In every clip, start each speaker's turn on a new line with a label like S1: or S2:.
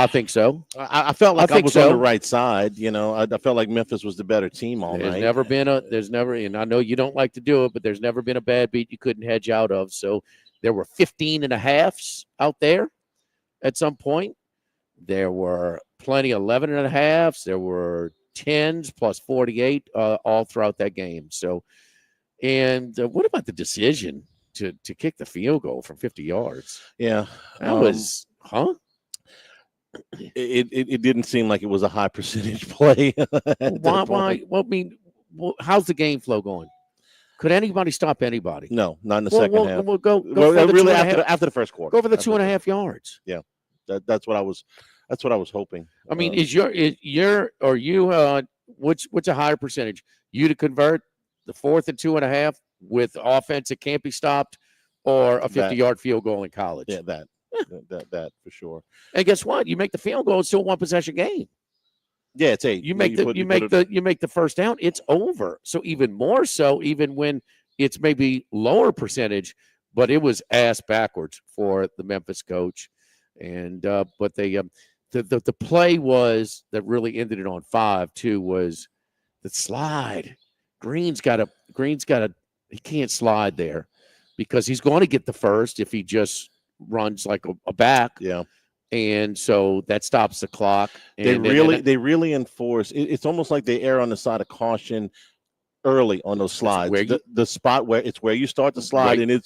S1: I think so.
S2: I felt like I
S1: think
S2: was on the
S1: so.
S2: right side. I felt like Memphis was the better team all
S1: There's
S2: night.
S1: never, and I know you don't like to do it, but there's never been a bad beat you couldn't hedge out of. So there were 15 and a halves out there at some point. There were plenty 11 and a halves. There were 10s plus 48 all throughout that game. So, and what about the decision to kick the field goal from 50 yards?
S2: Yeah,
S1: That was,
S2: it didn't seem like it was a high percentage play.
S1: Why? Well, I mean, how's the game flow going? Could anybody stop anybody?
S2: No, not in the second half.
S1: We'll go for the
S2: really
S1: 2.5
S2: after the first quarter.
S1: Go for the 2.5 yards.
S2: Yeah, that's what I was hoping.
S1: I mean, what's a higher percentage? You to convert the 4th and 2.5 with offense that can't be stopped, or a 50-yard field goal in college?
S2: Yeah, that for sure.
S1: And guess what? You make the field goal, it's still a one-possession game.
S2: Yeah, it's 8.
S1: You make the first down, it's over. So even more so, even when it's maybe lower percentage, but it was ass backwards for the Memphis coach. And but they the play was that really ended it on 5 too was the slide. Green's got a he can't slide there because he's going to get the first if he just runs like a back.
S2: Yeah.
S1: And so that stops the clock.
S2: They really enforce. It's almost like they err on the side of caution early on those slides. The spot where you start the slide, right. And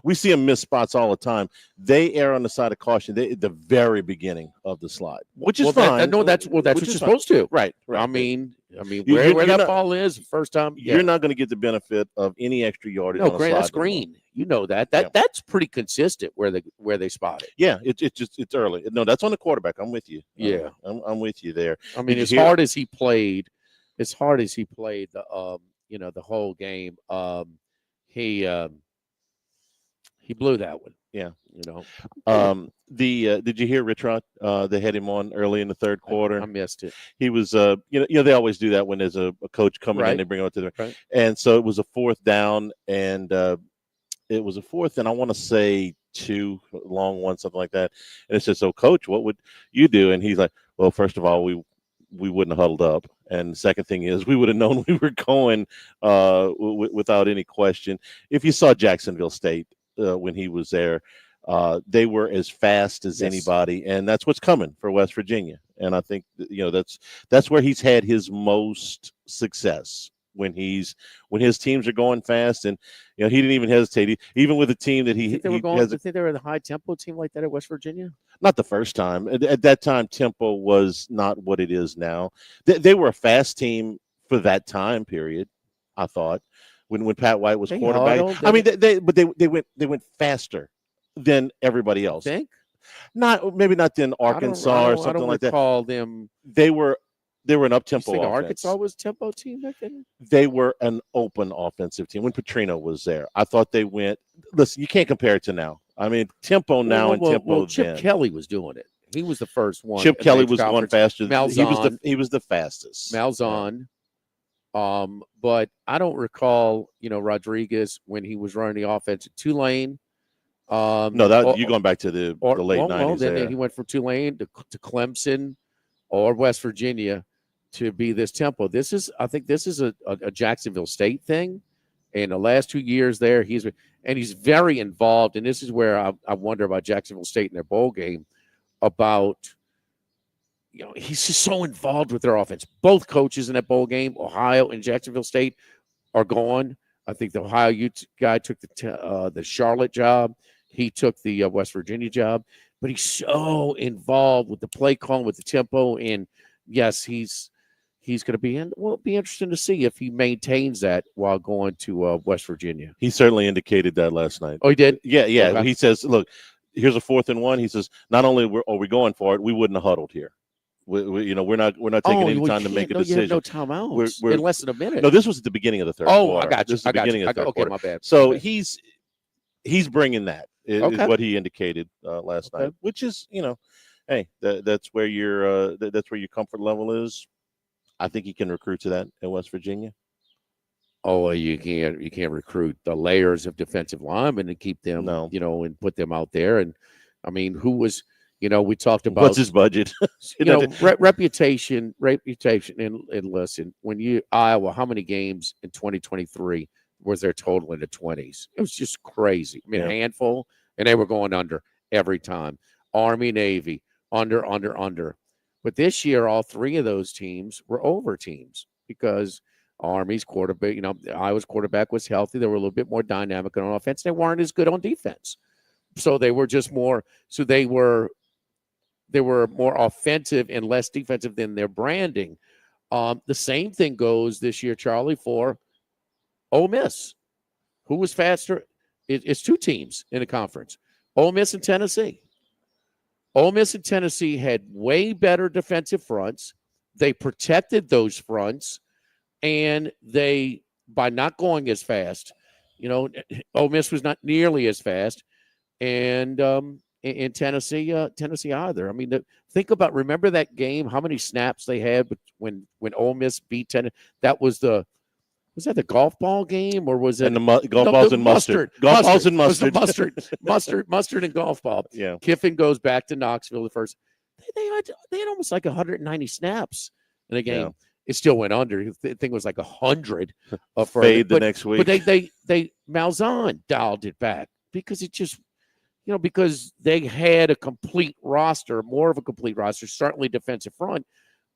S2: we see them miss spots all the time. They err on the side of caution at the very beginning of the slide, which is fine.
S1: That's what you're supposed to.
S2: Right.
S1: I mean, where that ball is first time,
S2: you're not going to get the benefit of any extra yardage.
S1: No, that's green. You know that. That's pretty consistent where they spot it.
S2: Yeah, it's early. No, that's on the quarterback. I'm with you.
S1: Yeah,
S2: I'm with you there.
S1: I mean, as hard as he played the the whole game, he blew that one.
S2: Yeah, did you hear Rich Rod? They had him on early in the third quarter.
S1: I missed it.
S2: He was, they always do that when there's a coach coming in. They bring him up to the right. And so it was a 4th down, and it was a 4th, and I want to say 2 long one, something like that. And it says, "So, Coach, what would you do?" And he's like, "Well, first of all, we wouldn't have huddled up, and the second thing is we would have known we were going without any question." If you saw Jacksonville State when he was there, they were as fast as anybody, and that's what's coming for West Virginia. And I think that's where he's had his most success. When his teams are going fast, and he didn't even hesitate. Even with a team that
S1: you think they were the high tempo team like that at West Virginia?
S2: Not the first time. At that time, tempo was not what it is now. They were a fast team for that time period. I thought when Pat White was quarterback. I mean, they went faster than everybody else.
S1: Think?
S2: Maybe not than Arkansas or something like that.
S1: I don't recall them.
S2: They were an up-tempo offense.
S1: Arkansas was a tempo team back then?
S2: They were an open offensive team when Petrino was there. I thought they went – listen, you can't compare it to now. I mean, tempo now and tempo then.
S1: Chip Kelly was doing it. He was the first one.
S2: Chip Kelly was going faster.
S1: Malzahn,
S2: he was the fastest.
S1: Malzahn. But I don't recall, Rodriguez when he was running the offense at Tulane.
S2: You're going back to the late 90s.
S1: Then he went from Tulane to Clemson or West Virginia to be this tempo. I think this is a Jacksonville State thing. And the last 2 years there, he's very involved. And this is where I wonder about Jacksonville State in their bowl game about, he's just so involved with their offense. Both coaches in that bowl game, Ohio and Jacksonville State, are gone. I think the Ohio guy took the Charlotte job. He took the West Virginia job. But he's so involved with the play calling, with the tempo. And, yes, he's going to be in. Well, it'll be interesting to see if he maintains that while going to West Virginia.
S2: He certainly indicated that last night.
S1: Oh, he did?
S2: Yeah. Okay. He says, look, here's a 4th and 1. He says, not only are we going for it, we wouldn't have huddled here. We're not taking any time to make a decision.
S1: You have no timeouts in less than a minute.
S2: No, this was at the beginning of the third quarter.
S1: I got you.
S2: This is the beginning of the third quarter.
S1: My bad.
S2: So he's bringing that. Is what he indicated last night, which is, hey, that's where your comfort level is. I think he can recruit to that in West Virginia.
S1: Oh, you can't recruit the layers of defensive linemen and keep them, and put them out there. And I mean, who was We talked about
S2: what's his budget.
S1: reputation, and listen, when Iowa, how many games in 2023 was their total in the 20s? It was just crazy. I mean, a handful, and they were going under every time. Army, Navy, under. But this year, all three of those teams were over teams because Army's quarterback, Iowa's quarterback was healthy. They were a little bit more dynamic on offense. They weren't as good on defense. So they were just more. So they were more offensive and less defensive than their branding. The same thing goes this year, Charlie, for Ole Miss. Who was faster? It's two teams in the conference, Ole Miss and Tennessee. Ole Miss and Tennessee had way better defensive fronts. They protected those fronts, and by not going as fast, Ole Miss was not nearly as fast, and in Tennessee either. I mean, remember that game? How many snaps they had when Ole Miss beat Tennessee? Was that the golf ball game, or was it?
S2: And the golf balls and mustard. Golf balls and mustard.
S1: Mustard and golf ball.
S2: Yeah.
S1: Kiffin goes back to Knoxville the first. They had almost like 190 snaps in a game. Yeah. It still went under. The thing was like 100.
S2: Fade the next week.
S1: But they Malzahn dialed it back because it just. Because they had a complete roster, more of a complete roster, certainly defensive front,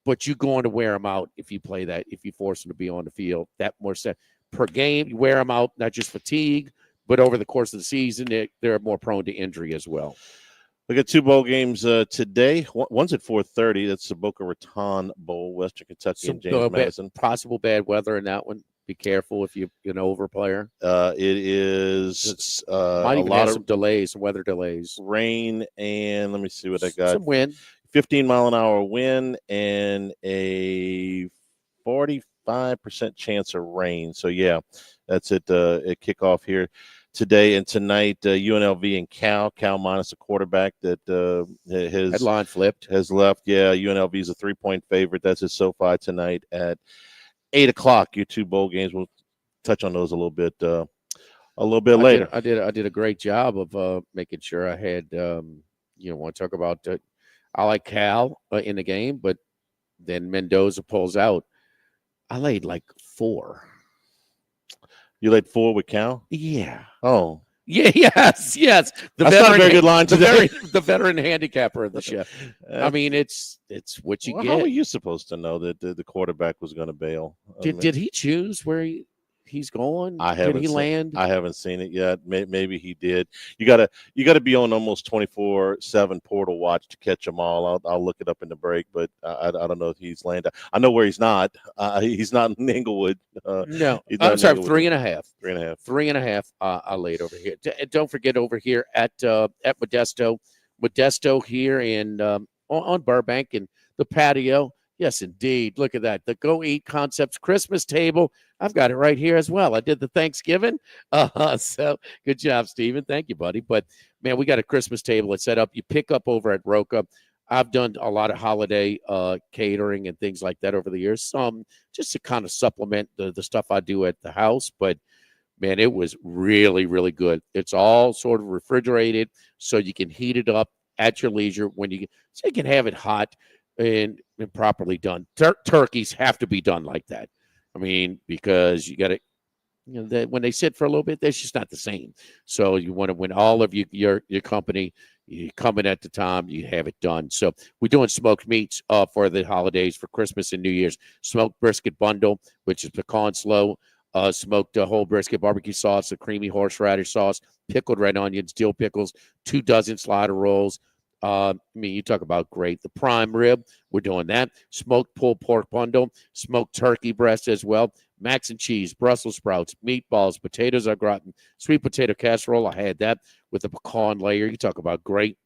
S1: but you're going to wear them out if you play that, if you force them to be on the field that more set per game. You wear them out, not just fatigue, but over the course of the season, they're more prone to injury as well.
S2: We got two bowl games today. One's at 4:30. That's the Boca Raton Bowl, Western Kentucky and James Madison.
S1: Possible bad weather in that one. Be careful if you're an over player.
S2: It is
S1: might even have some delays, some weather delays.
S2: Rain, and let me see what I got.
S1: Some wind.
S2: 15-mile-an-hour wind and a 45% chance of rain. So, yeah, that's it at kickoff here today and tonight. UNLV and Cal minus a quarterback that has
S1: line flipped.
S2: Has left. Yeah, UNLV is a 3-point favorite. That's at SoFi tonight at 8 o'clock. Your two bowl games. We'll touch on those a little bit later.
S1: I did a great job of making sure I had. Want to talk about? I like Cal in the game, but then Mendoza pulls out. I laid like 4.
S2: You laid 4 with Cal?
S1: Yeah.
S2: Oh.
S1: Yeah. Yes.
S2: That's not a very good line today.
S1: The veteran handicapper of the show. I mean, it's what you get.
S2: How were you supposed to know that the quarterback was going to bail?
S1: Did he choose where he's going? Did he land?
S2: I haven't seen it yet. Maybe he did. You gotta be on almost 24/7 portal watch to catch them all. I'll look it up in the break, but I don't know if he's landed. I know where he's not. He's not in Inglewood.
S1: No, I'm sorry. 3.5.
S2: 3.5.
S1: 3.5. I laid over here. Don't forget over here at Modesto here in on Burbank and the patio. Yes, indeed. Look at that. The Go Eat Concepts Christmas table. I've got it right here as well. I did the Thanksgiving. So good job, Steven. Thank you, buddy. But, man, we got a Christmas table that's set up. You pick up over at Roca. I've done a lot of holiday catering and things like that over the years. Just to kind of supplement the stuff I do at the house. But, man, it was really, really good. It's all sort of refrigerated so you can heat it up at your leisure so you can have it hot and properly done. Turkeys have to be done like that. I mean, because you got to, when they sit for a little bit, that's just not the same. So you want to, when all of your company, you come in at the time, you have it done. So we're doing smoked meats for the holidays, for Christmas and New Year's. Smoked brisket bundle, which is pecan slow, smoked whole brisket, barbecue sauce, a creamy horseradish sauce, pickled red onions, dill pickles, 2 dozen slider rolls. You talk about great. The prime rib, we're doing that. Smoked pulled pork bundle, smoked turkey breast as well. Mac and cheese, Brussels sprouts, meatballs, potatoes au gratin, sweet potato casserole. I had that with a pecan layer. You talk about great.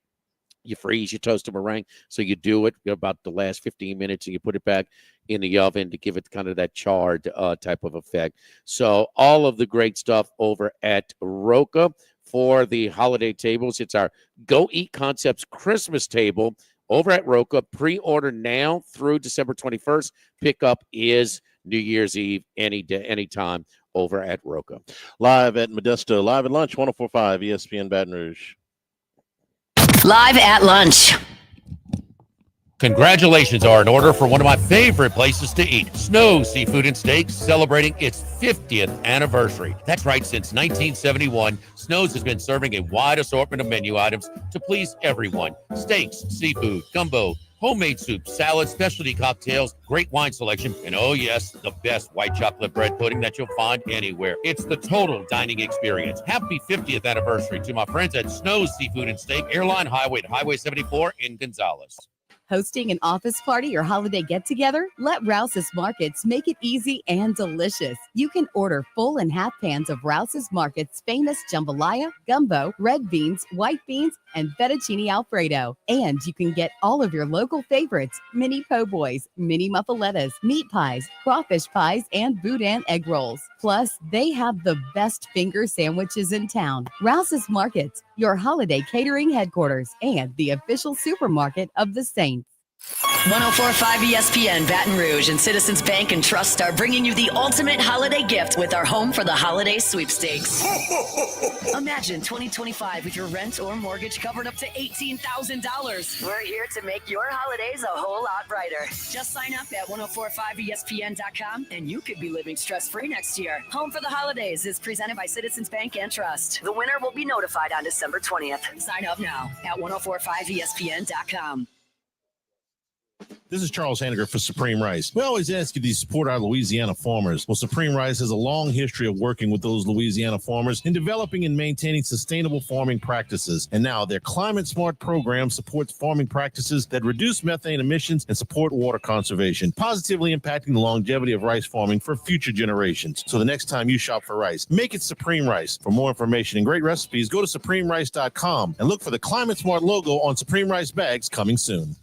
S1: You freeze your toast meringue. So you do it about the last 15 minutes and you put it back in the oven to give it kind of that charred type of effect. So all of the great stuff over at Roca for the holiday tables. It's our Go Eat Concepts Christmas table over at Roca. Pre-order now through December 21st. Pickup is New Year's Eve, anytime over at Roca.
S2: Live at Modesto, live at lunch, 104.5 ESPN Baton Rouge.
S3: Live at lunch.
S4: Congratulations are in order for one of my favorite places to eat, Snow Seafood and Steaks, celebrating its 50th anniversary. That's right, since 1971, Snow's has been serving a wide assortment of menu items to please everyone. Steaks, seafood, gumbo, homemade soup, salads, specialty cocktails, great wine selection, and oh yes, the best white chocolate bread pudding that you'll find anywhere. It's the total dining experience. Happy 50th anniversary to my friends at Snow's Seafood and Steak, Airline Highway at Highway 74 in Gonzales.
S5: Hosting an office party or holiday get-together? Let Rouse's Markets make it easy and delicious. You can order full and half pans of Rouse's Markets' famous jambalaya, gumbo, red beans, white beans, and fettuccine alfredo. And you can get all of your local favorites, mini po' boys, mini muffalettas, meat pies, crawfish pies, and boudin egg rolls. Plus, they have the best finger sandwiches in town. Rouse's Markets, your holiday catering headquarters and the official supermarket of the Saints.
S3: 104.5 ESPN Baton Rouge and Citizens Bank and Trust are bringing you the ultimate holiday gift with our Home for the Holiday sweepstakes. Imagine 2025 with your rent or mortgage covered up to $18,000. We're here to make your holidays a whole lot brighter. Just sign up at 1045ESPN.com and you could be living stress-free next year. Home for the Holidays is presented by Citizens Bank and Trust. The winner will be notified on December 20th. Sign up now at 1045ESPN.com.
S6: This is Charles Hanniger for Supreme Rice. We always ask you to support our Louisiana farmers. Well, Supreme Rice has a long history of working with those Louisiana farmers in developing and maintaining sustainable farming practices. And now their Climate Smart program supports farming practices that reduce methane emissions and support water conservation, positively impacting the longevity of rice farming for future generations. So the next time you shop for rice, make it Supreme Rice. For more information and great recipes, go to supremerice.com and look for the Climate Smart logo on Supreme Rice bags coming soon.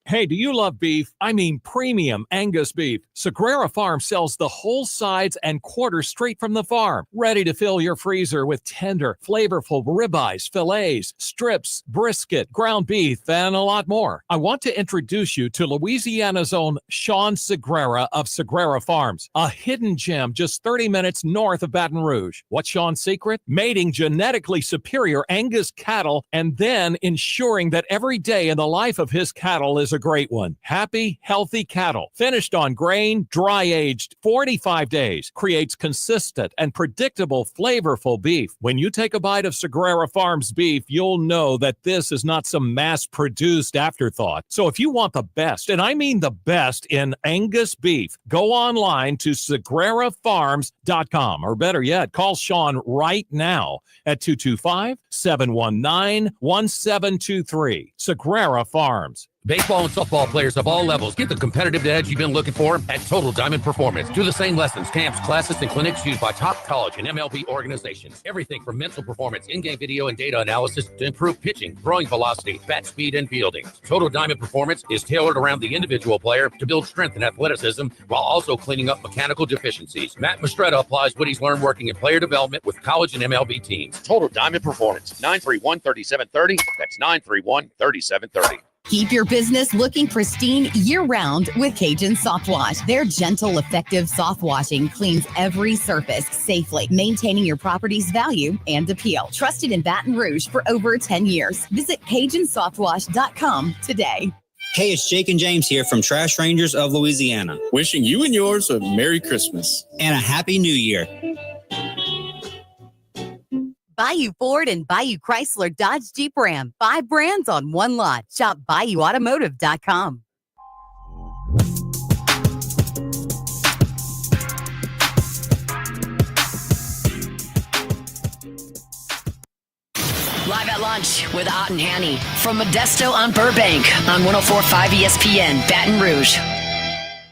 S7: Hey, do you love beef? I mean premium Angus beef. Sagrera Farm sells the whole sides and quarters straight from the farm, ready to fill your freezer with tender, flavorful ribeyes, fillets, strips, brisket, ground beef, and a lot more. I want to introduce you to Louisiana's own Sean Sagrera of Sagrera Farms, a hidden gem just 30 minutes north of Baton Rouge. What's Sean's secret? Mating genetically superior Angus cattle and then ensuring that every day in the life of his cattle is a great one. Happy, healthy cattle, finished on grain, dry-aged 45 days, creates consistent and predictable, flavorful beef. When you take a bite of Sagrera Farms beef, you'll know that this is not some mass-produced afterthought. So if you want the best, and I mean the best in Angus beef, go online to sagrerafarms.com, or better yet, call Sean right now at 225-719-1723. Sagrera Farms.
S4: Baseball and softball players of all levels get the competitive edge you've been looking for at Total Diamond Performance. Do the same lessons, camps, classes, and clinics used by top college and MLB organizations. Everything from mental performance, in-game video, and data analysis to improve pitching, throwing velocity, bat speed, and fielding. Total Diamond Performance is tailored around the individual player to build strength and athleticism while also cleaning up mechanical deficiencies. Matt Mastretta applies what he's learned working in player development with college and MLB teams. Total Diamond Performance, 931-3730. That's 931-3730.
S5: Keep your business looking pristine year-round with Cajun Soft Wash. Their gentle, effective soft washing cleans every surface safely, maintaining your property's value and appeal. Trusted in Baton Rouge for over 10 years. Visit CajunSoftwash.com today.
S8: Hey, it's Jake and James here from Trash Rangers of Louisiana.
S9: Wishing you and yours a Merry Christmas.
S8: And a Happy New Year.
S5: Bayou Ford and Bayou Chrysler Dodge Jeep Ram. 5 brands on one lot. Shop BayouAutomotive.com.
S3: Live at lunch with Ott and Hanny from Modesto on Burbank on 104.5 ESPN Baton Rouge.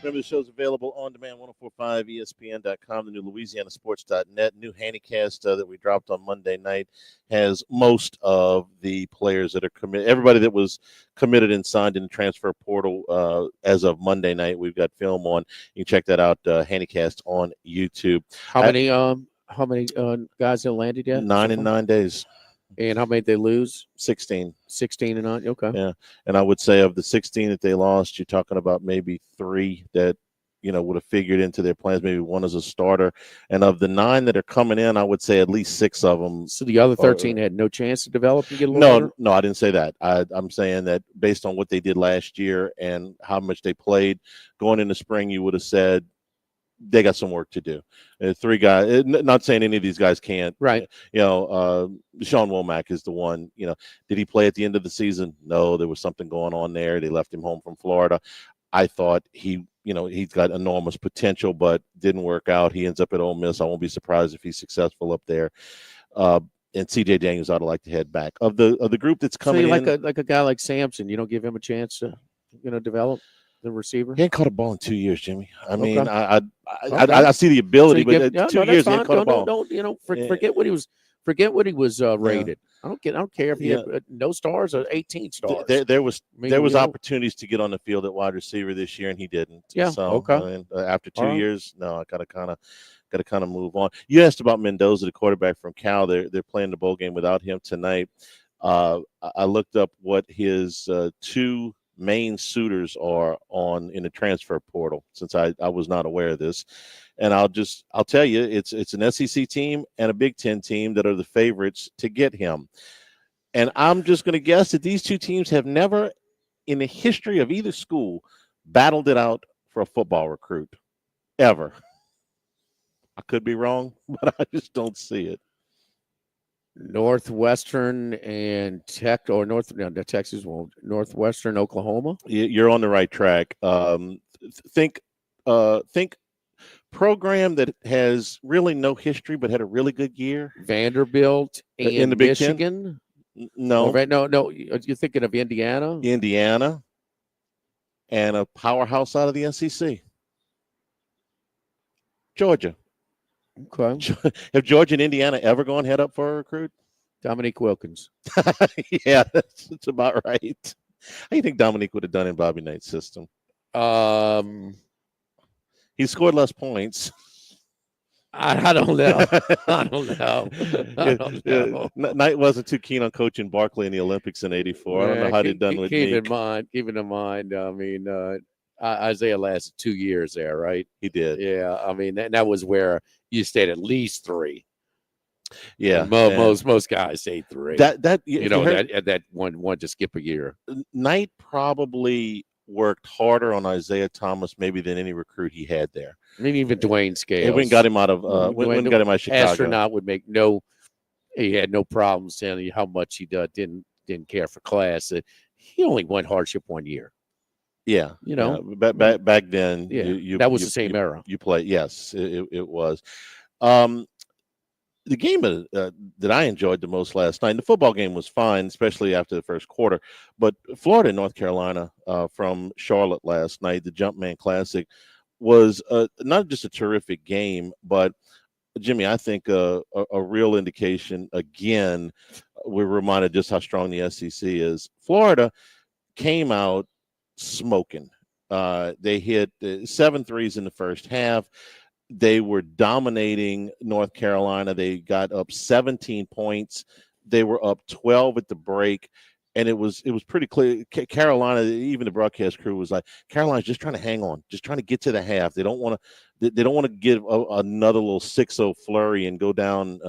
S2: Remember, the show's available on demand, 1045ESPN.com, the new LouisianaSports.net. New Handycast that we dropped on Monday night has most of the players that are committed. Everybody that was committed and signed in the transfer portal as of Monday night. We've got film on. You can check that out, Handycast on YouTube.
S1: How many guys have landed yet?
S2: 9 in 9 days.
S1: And how many did they lose?
S2: 16.
S1: 16 and 9. Okay.
S2: Yeah. And I would say of the 16 that they lost, you're talking about maybe 3 that would have figured into their plans. Maybe one as a starter. And of the 9 that are coming in, I would say at least 6 of them.
S1: So the other 13 had no chance to develop and get a little better?
S2: No, I didn't say that. I'm saying that based on what they did last year and how much they played going into spring, you would have said they got some work to do. 3 guys, not saying any of these guys can't.
S1: Right.
S2: Sean Womack is the one. Did he play at the end of the season? No, there was something going on there. They left him home from Florida. I thought he's got enormous potential, but didn't work out. He ends up at Ole Miss. I won't be surprised if he's successful up there. And C.J. Daniels ought to like to head back. Of the group that's coming in,
S1: like a guy like Sampson, you don't give him a chance to develop the receiver.
S2: He ain't caught a ball in 2 years, Jimmy. I mean,
S1: Okay.
S2: I see the ability,
S1: So
S2: but 2 years he ain't caught a ball.
S1: Don't forget what he was. Forget what he was rated. I don't care if he had no stars or 18 stars.
S2: There was opportunities to get on the field at wide receiver this year, and he didn't.
S1: Yeah.
S2: So,
S1: Okay.
S2: After 2 years, no, I gotta kind of move on. You asked about Mendoza, the quarterback from Cal. They're playing the bowl game without him tonight. I looked up what his 2 main suitors are in the transfer portal, since I was not aware of this. And I'll tell you, it's an SEC team and a Big Ten team that are the favorites to get him. And I'm just going to guess that these 2 teams have never in the history of either school battled it out for a football recruit ever. I could be wrong, but I just don't see it.
S1: Northwestern and Texas won't. Northwestern, Oklahoma.
S2: You're on the right track. Think program that has really no history but had a really good year.
S1: Vanderbilt and
S2: in the Big
S1: Michigan.
S2: Ten? No,
S1: no. You're thinking of Indiana.
S2: Indiana, and a powerhouse out of the SEC. Georgia.
S1: Okay.
S2: Have Georgia and Indiana ever gone head up for a recruit?
S1: Dominique Wilkins.
S2: Yeah, that's about right. How do you think Dominique would have done in Bobby Knight's system? He scored less points.
S1: I don't know. I don't know.
S2: Knight wasn't too keen on coaching Barkley in the Olympics in '84. I don't know how they'd done with Meek.
S1: Keeping in mind, I mean, Isaiah lasted 2 years there, right?
S2: He did.
S1: Yeah, I mean, that was where you stayed at least 3.
S2: Yeah,
S1: most guys stayed 3. That one to skip a year.
S2: Knight probably worked harder on Isaiah Thomas maybe than any recruit he had there.
S1: Maybe even Dwayne Scales.
S2: When got him out of got him out of Chicago.
S1: Astronaut would make he had no problems telling you how much he didn't care for class. He only went hardship 1 year.
S2: Yeah, back then.
S1: Yeah, that was the same era.
S2: You played, yes, it was. The game that I enjoyed the most last night, the football game was fine, especially after the first quarter. But Florida and North Carolina from Charlotte last night, the Jumpman Classic, was not just a terrific game, but Jimmy, I think a real indication. Again, we're reminded just how strong the SEC is. Florida came out smoking. They hit 7 threes in the first half. They were dominating North Carolina. They got up 17 points. They were up 12 at the break, and it was pretty clear. Carolina, even the broadcast crew was like, Carolina's just trying to hang on, just trying to get to the half. They don't want to give another little 6-0 flurry and go down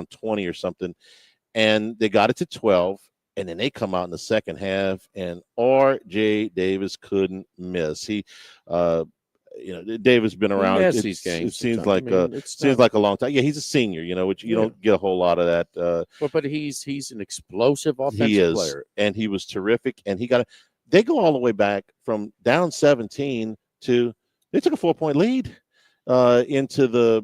S2: 20 or something. And they got it to 12. And then they come out in the second half, and R.J. Davis couldn't miss. He, Davis been around.
S1: These games.
S2: It seems like a long time. Yeah, he's a senior. Which you don't get a whole lot of that.
S1: But he's an explosive offensive player,
S2: and he was terrific. And they go all the way back from down 17 to they took a 4-point lead into the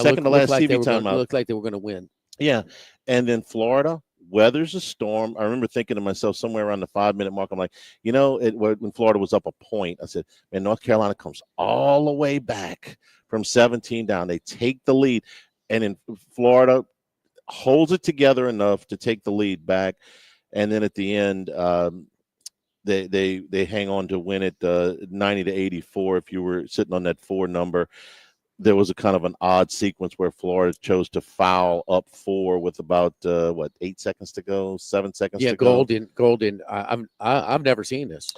S2: second to last TV timeout.
S1: Looked like they were going to win.
S2: Yeah, and then Florida weathers a storm. I remember thinking to myself somewhere around the 5-minute mark, I'm like, when Florida was up a point, I said, man, North Carolina comes all the way back from 17 down. They take the lead, and then Florida holds it together enough to take the lead back. And then at the end, they hang on to win it 90-84. If you were sitting on that 4 number, there was a kind of an odd sequence where Florida chose to foul up 4 with about 8 seconds to go, 7 seconds to go.
S1: Golden. I've never seen this.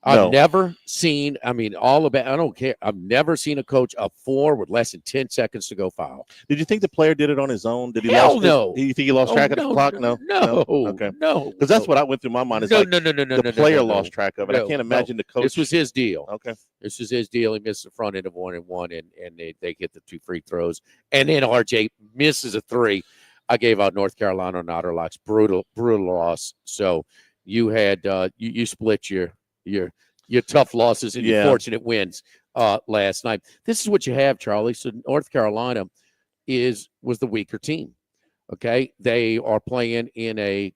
S1: I've never seen, I don't care. I've never seen a coach up 4 with less than 10 seconds to go foul.
S2: Did you think the player did it on his own? Did he
S1: no.
S2: Do you think he lost track of the clock? No. Okay.
S1: No.
S2: Because that's what I went through my mind. Is the player lost track of it. I can't imagine the coach.
S1: This was his deal.
S2: Okay.
S1: This was his deal. He missed the front end of 1-1, and they get the 2 free throws. And then RJ misses a 3. I gave out North Carolina on Otter Locks. Brutal loss. So you had you split your tough losses and your fortunate wins last night. This is what you have, Charlie. So North Carolina was the weaker team. Okay, they are playing in a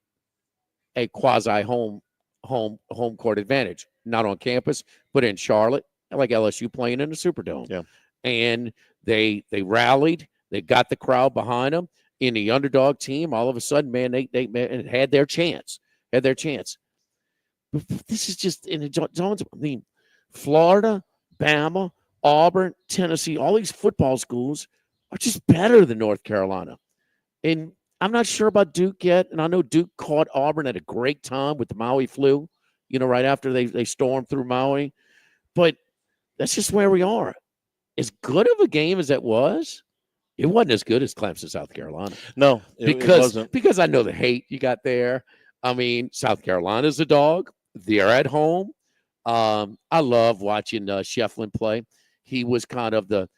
S1: quasi home court advantage, not on campus, but in Charlotte, like LSU playing in the Superdome.
S2: Yeah,
S1: and they rallied. They got the crowd behind them. In the underdog team, all of a sudden, man, they had their chance. This is just in the zones. I mean, Florida, Bama, Auburn, Tennessee, all these football schools are just better than North Carolina. And I'm not sure about Duke yet. And I know Duke caught Auburn at a great time with the Maui flu, right after they stormed through Maui. But that's just where we are. As good of a game as that was, it wasn't as good as Clemson, South Carolina.
S2: No, it wasn't.
S1: Because I know the hate you got there. I mean, South Carolina's a dog. They're at home. I love watching Shefflin play. He was kind of the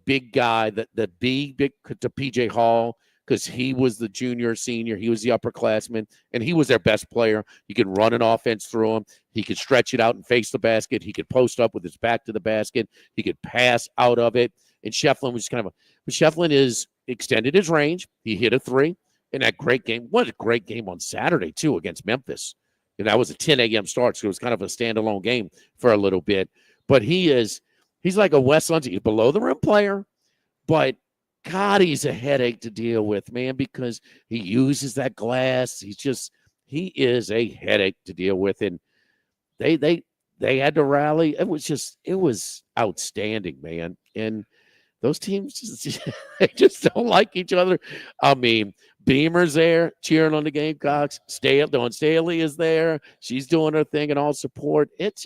S1: big guy, the big to PJ Hall, because he was the junior, senior. He was the upperclassman, and he was their best player. You could run an offense through him. He could stretch it out and face the basket. He could post up with his back to the basket. He could pass out of it. And Shefflin was but Shefflin is extended his range. He hit a 3 in that great game. What a great game on Saturday, too, against Memphis. And that was a 10 a.m. start, so it was kind of a standalone game for a little bit. But he's like a Wes Unseld. He's below the rim player, but God, he's a headache to deal with, man, because he uses that glass. He is a headache to deal with. And they had to rally. It was outstanding, man. And those teams they just don't like each other. I mean, Beamer's there cheering on the Gamecocks. Dawn Staley is there. She's doing her thing and all support. It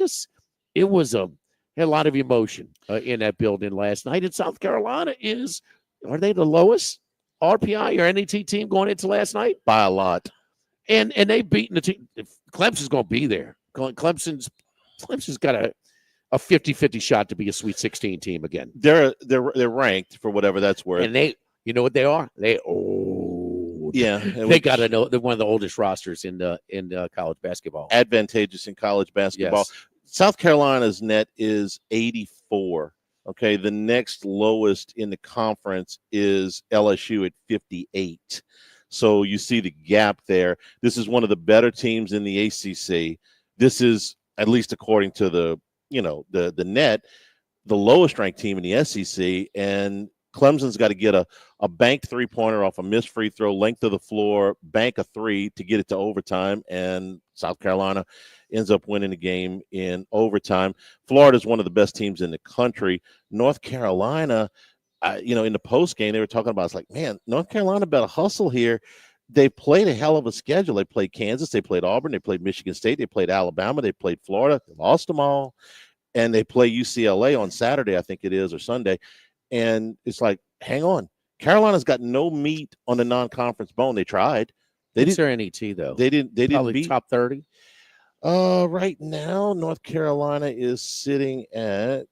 S1: was a lot of emotion in that building last night. And South Carolina are they the lowest RPI or NET team going into last night?
S2: By a lot.
S1: And they've beaten the team. Clemson's going to be there. Clemson's got a 50-50 shot to be a Sweet 16 team again.
S2: They're ranked for whatever that's worth.
S1: And you know what they are? They old.
S2: Yeah.
S1: They got to know they're one of the oldest rosters in college basketball.
S2: Advantageous in college basketball.
S1: Yes.
S2: South Carolina's net is 84. Okay. The next lowest in the conference is LSU at 58. So you see the gap there. This is one of the better teams in the ACC. This is, at least according to the net, the lowest ranked team in the SEC, and Clemson's got to get a banked 3-pointer off a missed free throw, length of the floor, bank a 3 to get it to overtime, and South Carolina ends up winning the game in overtime. Florida is one of the best teams in the country. North Carolina, in the post game, they were talking about, it's like, man, North Carolina better hustle here. They played a hell of a schedule. They played Kansas, they played Auburn, they played Michigan State, they played Alabama, they played Florida, they lost them all, and they play UCLA on Saturday, I think it is, or Sunday. And it's like, hang on. Carolina's got no meat on the non-conference bone. They tried.
S1: What's their NET, though?
S2: They didn't beat
S1: top 30.
S2: Right now, North Carolina is sitting at,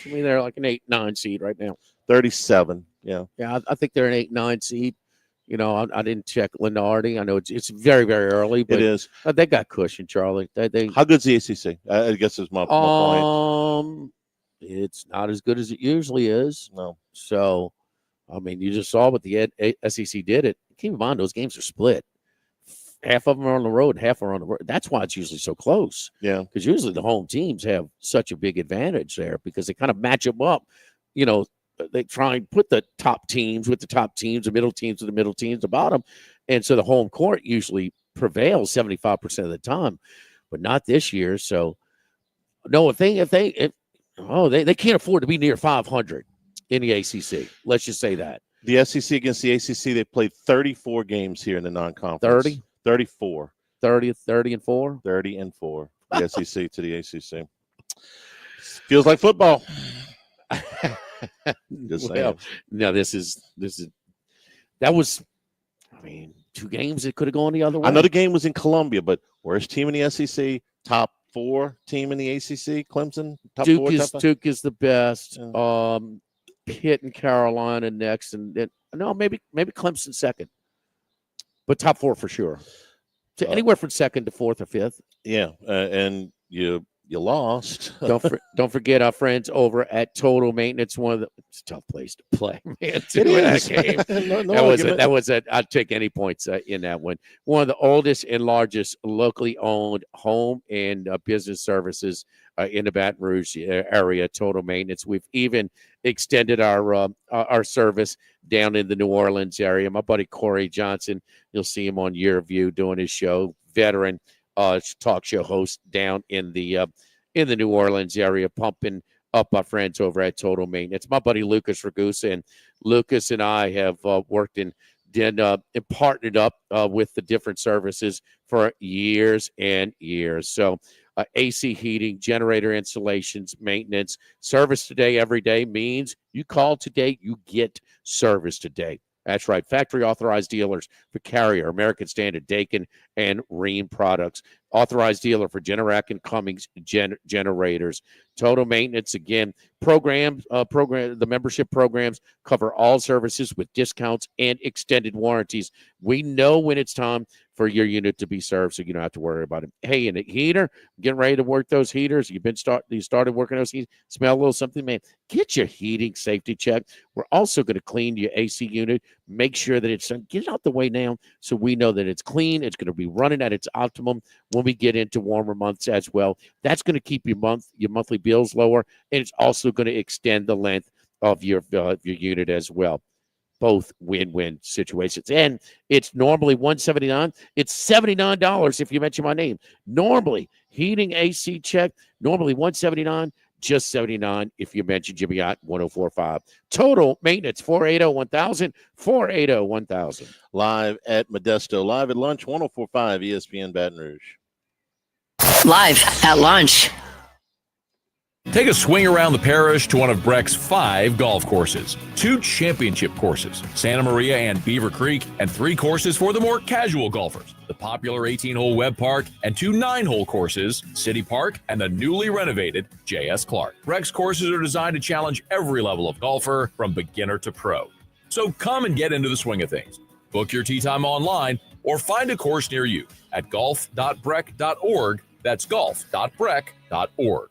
S1: I mean, they're like an 8-9 seed right now.
S2: 37. Yeah.
S1: Yeah, I think they're an 8-9 seed. I didn't check Lenardi. I know it's very, very early, but
S2: it is.
S1: They got cushion, Charlie.
S2: How good's the ACC? I guess is my point.
S1: It's not as good as it usually is.
S2: No.
S1: So, I mean, you just saw what the SEC did. Keep in mind, those games are split. Half of them are on the road, half are on the road. That's why it's usually so close.
S2: Yeah.
S1: Because usually the home teams have such a big advantage there because they kind of match them up. They try and put the top teams with the top teams, the middle teams with the middle teams, the bottom. And so the home court usually prevails 75% of the time, but not this year. So, no, they can't afford to be near 500 in the ACC. Let's just say that.
S2: The SEC against the ACC, they played 34 games here in the non-conference.
S1: 30?
S2: 34.
S1: 30 and 4?
S2: 30 and 4. the SEC to the ACC. Feels like football. Just saying.
S1: No, that was, I mean, 2 games that could have gone the other way.
S2: I know the game was in Columbia, but worst team in the SEC, top 4 team in the ACC, Clemson, top
S1: Duke
S2: 4.
S1: Duke is the best. Pitt and Carolina next, and then, no, maybe Clemson second, but top 4 for sure. So anywhere from second to 4th or 5th.
S2: Yeah, and you lost.
S1: Don't forget our friends over at Total Maintenance. It's a tough place to play, man.
S2: It is.
S1: That was I'd take any points in that one. One of the oldest and largest locally owned home and business services in the Baton Rouge area. Total Maintenance. We've even extended our service down in the New Orleans area. My buddy Corey Johnson, you'll see him on Year View doing his show. Veteran talk show host down in the New Orleans area, pumping up our friends over at Total Maintenance. My buddy Lucas Ragusa, and Lucas and I have worked and partnered up with the different services for years and years. So AC heating, generator installations, maintenance, service today, every day means you call today, you get service today. That's right. Factory authorized dealers for Carrier, American Standard, Daikin, and Rheem products. Authorized dealer for Generac and Cummings generators. Total Maintenance, again, the membership programs cover all services with discounts and extended warranties. We know when it's time for your unit to be served, so you don't have to worry about it. Hey, and a heater, getting ready to work those heaters. You started working those heaters, smell a little something, man. Get your heating safety check. We're also going to clean your AC unit. Make sure that it's done. Get it out the way now so we know that it's clean. It's going to be running at its optimum when we get into warmer months as well. That's going to keep your monthly bills lower, and it's also going to extend the length of your unit as well. Both win-win situations. And it's normally $179. It's $79 if you mention my name. Normally, heating AC check, normally $179, just $79 if you mention Jimmy Ott 1045. Total Maintenance, 480-1000, 480-1000.
S2: Live at Modesto, live at lunch, 1045 ESPN Baton Rouge.
S3: Live at lunch.
S7: Take a swing around the parish to one of Breck's 5 golf courses, 2 championship courses, Santa Maria and Beaver Creek, and 3 courses for the more casual golfers, the popular 18-hole Webb Park, and 2 9-hole courses, City Park and the newly renovated J.S. Clark. Breck's courses are designed to challenge every level of golfer from beginner to pro. So come and get into the swing of things. Book your tee time online or find a course near you at golf.breck.org. That's golf.breck.org.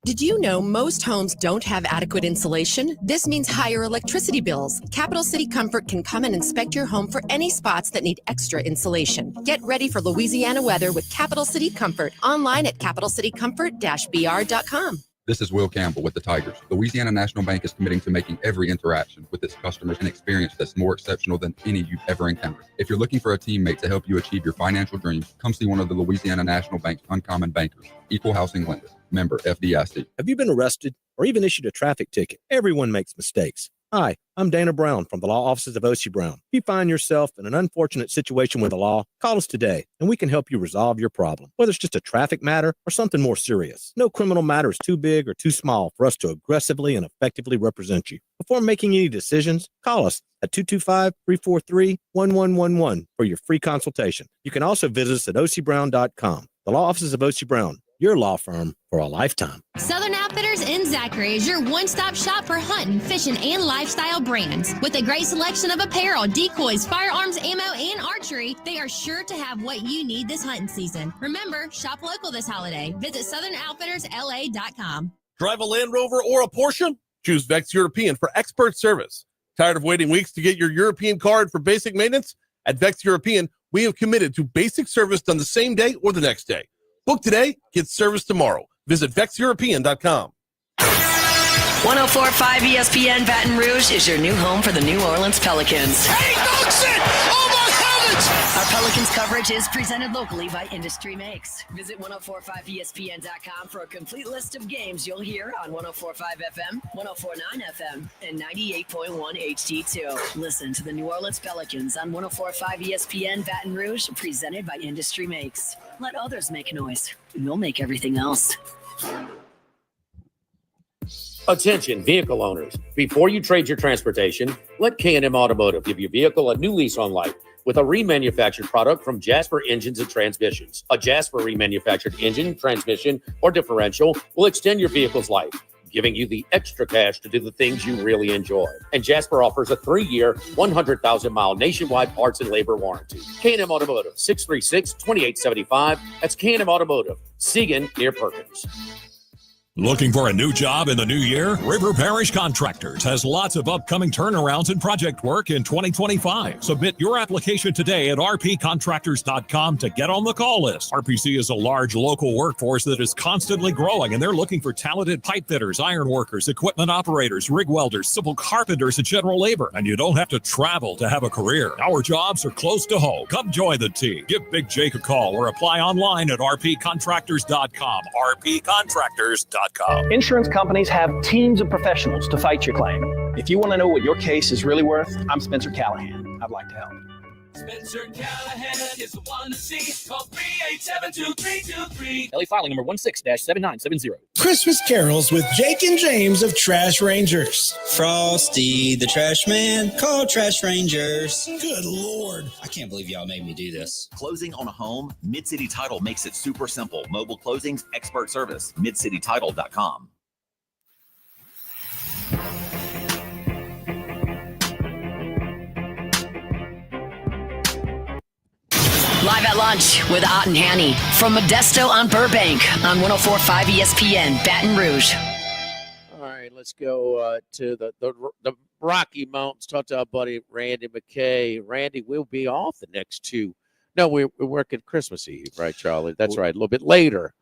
S10: Did you know most homes don't have adequate insulation? This means higher electricity bills. Capital City Comfort can come and inspect your home for any spots that need extra insulation. Get ready for Louisiana weather with Capital City Comfort. Online at capitalcitycomfort-br.com.
S11: This is Will Campbell with the Tigers. Louisiana National Bank is committing to making every interaction with its customers an experience that's more exceptional than any you've ever encountered. If you're looking for a teammate to help you achieve your financial dreams, come see one of the Louisiana National Bank's uncommon bankers, Equal Housing Lender, member FDIC.
S12: Have you been arrested or even issued a traffic ticket? Everyone makes mistakes. Hi, I'm Dana Brown from the law offices of O.C. Brown. If you find yourself in an unfortunate situation with the law, call us today and we can help you resolve your problem, whether it's just a traffic matter or something more serious. No criminal matter is too big or too small for us to aggressively and effectively represent you. Before making any decisions, call us at 225-343-1111 for your free consultation. You can also visit us at ocbrown.com. The law offices of O.C. Brown, your law firm for a lifetime.
S13: Southern Outfitters in Zachary is your one-stop shop for hunting, fishing, and lifestyle brands. With a great selection of apparel, decoys, firearms, ammo, and archery, they are sure to have what you need this hunting season. Remember, shop local this holiday. Visit SouthernOutfittersLA.com.
S14: Drive a Land Rover or a Porsche? Choose Vex European for expert service. Tired of waiting weeks to get your European card for basic maintenance? At Vex European, we have committed to basic service done the same day or the next day. Book today, get service tomorrow. Visit VexEuropean.com.
S3: 1045 ESPN Baton Rouge is your new home for the New Orleans Pelicans.
S15: Hey, dunks it! Oh, my heavens!
S3: Our Pelicans coverage is presented locally by Industry Makes. Visit 1045ESPN.com for a complete list of games you'll hear on 1045 FM, 1049 FM, and 98.1 HD2. Listen to the New Orleans Pelicans on 1045 ESPN Baton Rouge, presented by Industry Makes. Let others make noise. We'll make everything else.
S4: Attention vehicle owners. Before you trade your transportation, let K&M Automotive give your vehicle a new lease on life with a remanufactured product from Jasper Engines and Transmissions. A Jasper remanufactured engine, transmission, or differential will extend your vehicle's life, giving you the extra cash to do the things you really enjoy. And Jasper offers a 3-year, 100,000-mile nationwide parts and labor warranty. K&M Automotive, 636-2875. That's K&M Automotive, Siegen near Perkins.
S15: Looking for a new job in the new year? River Parish Contractors has lots of upcoming turnarounds and project work in 2025. Submit your application today at rpcontractors.com to get on the call list. RPC is a large local workforce that is constantly growing, and they're looking for talented pipe fitters, iron workers, equipment operators, rig welders, civil carpenters, and general labor. And you don't have to travel to have a career. Our jobs are close to home. Come join the team. Give Big Jake a call or apply online at rpcontractors.com. rpcontractors.com.
S16: Insurance companies have teams of professionals to fight your claim. If you want to know what your case is really worth, I'm Spencer Callahan. I'd like to help.
S17: Spencer Callahan is the one to see. Call 387-2323.
S18: LA filing number 16-7970.
S19: Christmas carols with Jake and James of Trash Rangers.
S8: Frosty the Trash Man, call Trash Rangers.
S19: Good Lord.
S20: I can't believe y'all made me do this. Closing on a home? Mid-City Title makes it super simple. Mobile closings, expert service. MidCityTitle.com.
S3: Live at lunch with Ott and Hanny from Modesto on Burbank on 104.5 ESPN Baton Rouge.
S1: All right, let's go to the Rocky Mountains. Talk to our buddy Randy McKay. Randy, we'll be off the next two. No, we're working Christmas Eve, right, Charlie? That's right, a little bit later.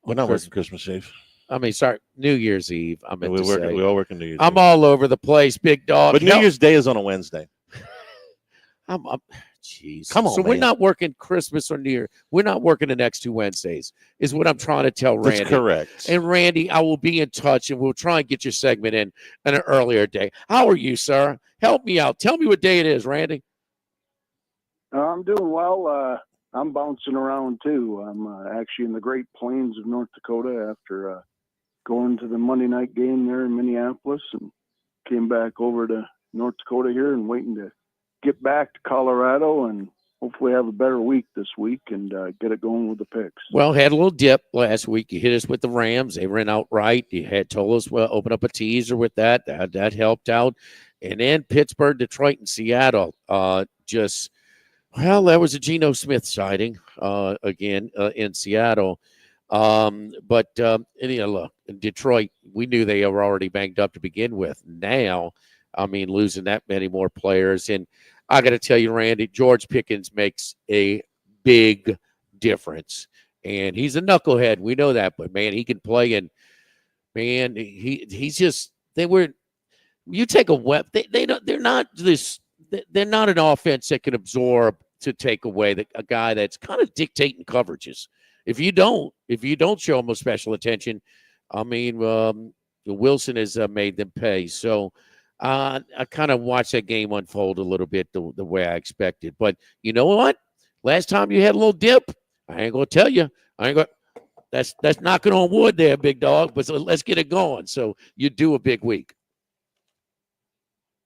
S2: We're not working Christmas Eve.
S1: I mean, sorry, New Year's Eve. I meant to say.
S2: We all work on New Year's Eve.
S1: I'm all over the place, big dog.
S2: But New Year's Day is on a Wednesday.
S1: Jeez.
S2: Come on,
S1: so
S2: man.
S1: we're not working Christmas or New Year. We're not working the next two Wednesdays, is what I'm trying to tell Randy.
S2: That's correct.
S1: And Randy, I will be in touch, and we'll try and get your segment in an earlier day. How are you, sir? Help me out. Tell me what day it is, Randy.
S21: I'm doing well. I'm bouncing around, too. I'm actually in the Great Plains of North Dakota after going to the Monday night game there in Minneapolis and came back over to North Dakota here and waiting to get back to Colorado and hopefully have a better week this week and get it going with the picks.
S1: Well, had a little dip last week. You hit us with the Rams. They ran out right. You had told us, well, open up a teaser with that. That helped out. And then Pittsburgh, Detroit, and Seattle that was a Geno Smith sighting again in Seattle. But look, in Detroit, we knew they were already banged up to begin with. Now, I mean, losing that many more players. And I got to tell you, Randy, George Pickens makes a big difference. And he's a knucklehead. We know that. But, man, he can play. And, man, he's just – you take a weapon. They're not an offense that can absorb to take away a guy that's kind of dictating coverages. If you don't show him a special attention, I mean, Wilson has made them pay. So, I kind of watched that game unfold a little bit the way I expected. But you know what? Last time you had a little dip, I ain't going to tell you. That's knocking on wood there, big dog. But let's get it going. So you do a big week.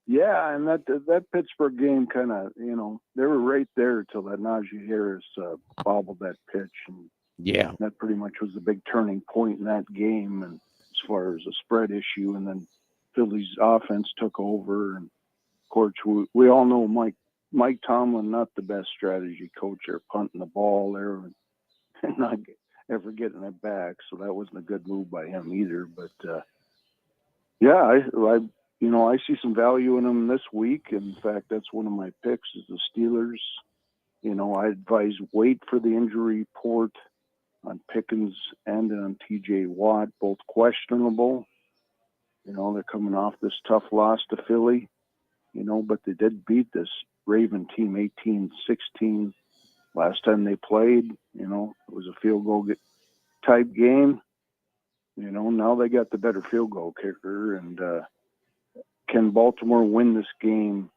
S21: Yeah, and that Pittsburgh game kind of, they were right there till that Najee Harris bobbled that pitch. And
S1: yeah,
S21: that pretty much was the big turning point in that game. And as far as a spread issue, and then Philly's offense took over, and of course we all know Mike Tomlin, not the best strategy coach there, punting the ball there and not ever getting it back. So that wasn't a good move by him either. But I see some value in them this week. In fact, that's one of my picks is the Steelers. I advise wait for the injury report on Pickens and on T.J. Watt, both questionable. They're coming off this tough loss to Philly, but they did beat this Raven team 18-16 last time they played. It was a field goal type game. Now they got the better field goal kicker. And can Baltimore win this game,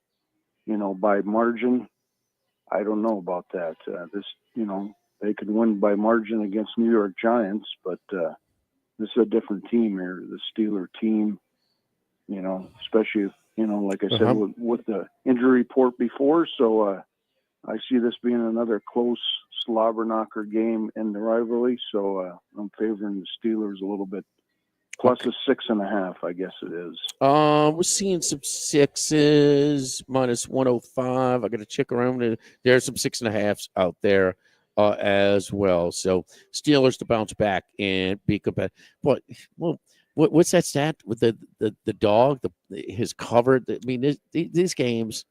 S21: by margin? I don't know about that. They could win by margin against New York Giants, but this is a different team here, the Steeler team, especially, like I said, with the injury report before. So I see this being another close slobber knocker game in the rivalry. So I'm favoring the Steelers a little bit. Plus a 6.5, I guess it is.
S1: We're seeing some 6s, minus 105. I got to check around. There's some 6.5s out there as well. So Steelers to bounce back and be competitive. But what's that stat with the dog? His covered. I mean, these games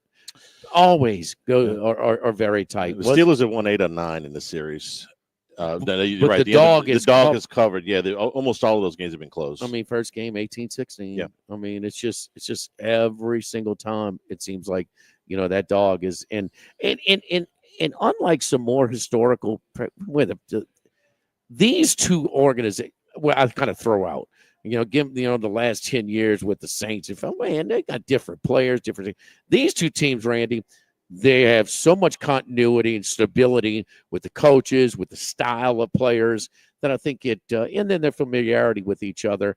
S1: always are very tight.
S2: The Steelers have won 8 of 9 in the series. You're right.
S1: The dog
S2: is covered. Yeah, almost all of those games have been closed.
S1: I mean, first game 18-16.
S2: Yeah.
S1: I mean, it's just every single time it seems like that dog is and unlike some more historical these two organizations. Well, I kind of throw out. Give the last 10 years with the Saints. Man, they got different players, different. These two teams, Randy. They have so much continuity and stability with the coaches, with the style of players that I think and then their familiarity with each other.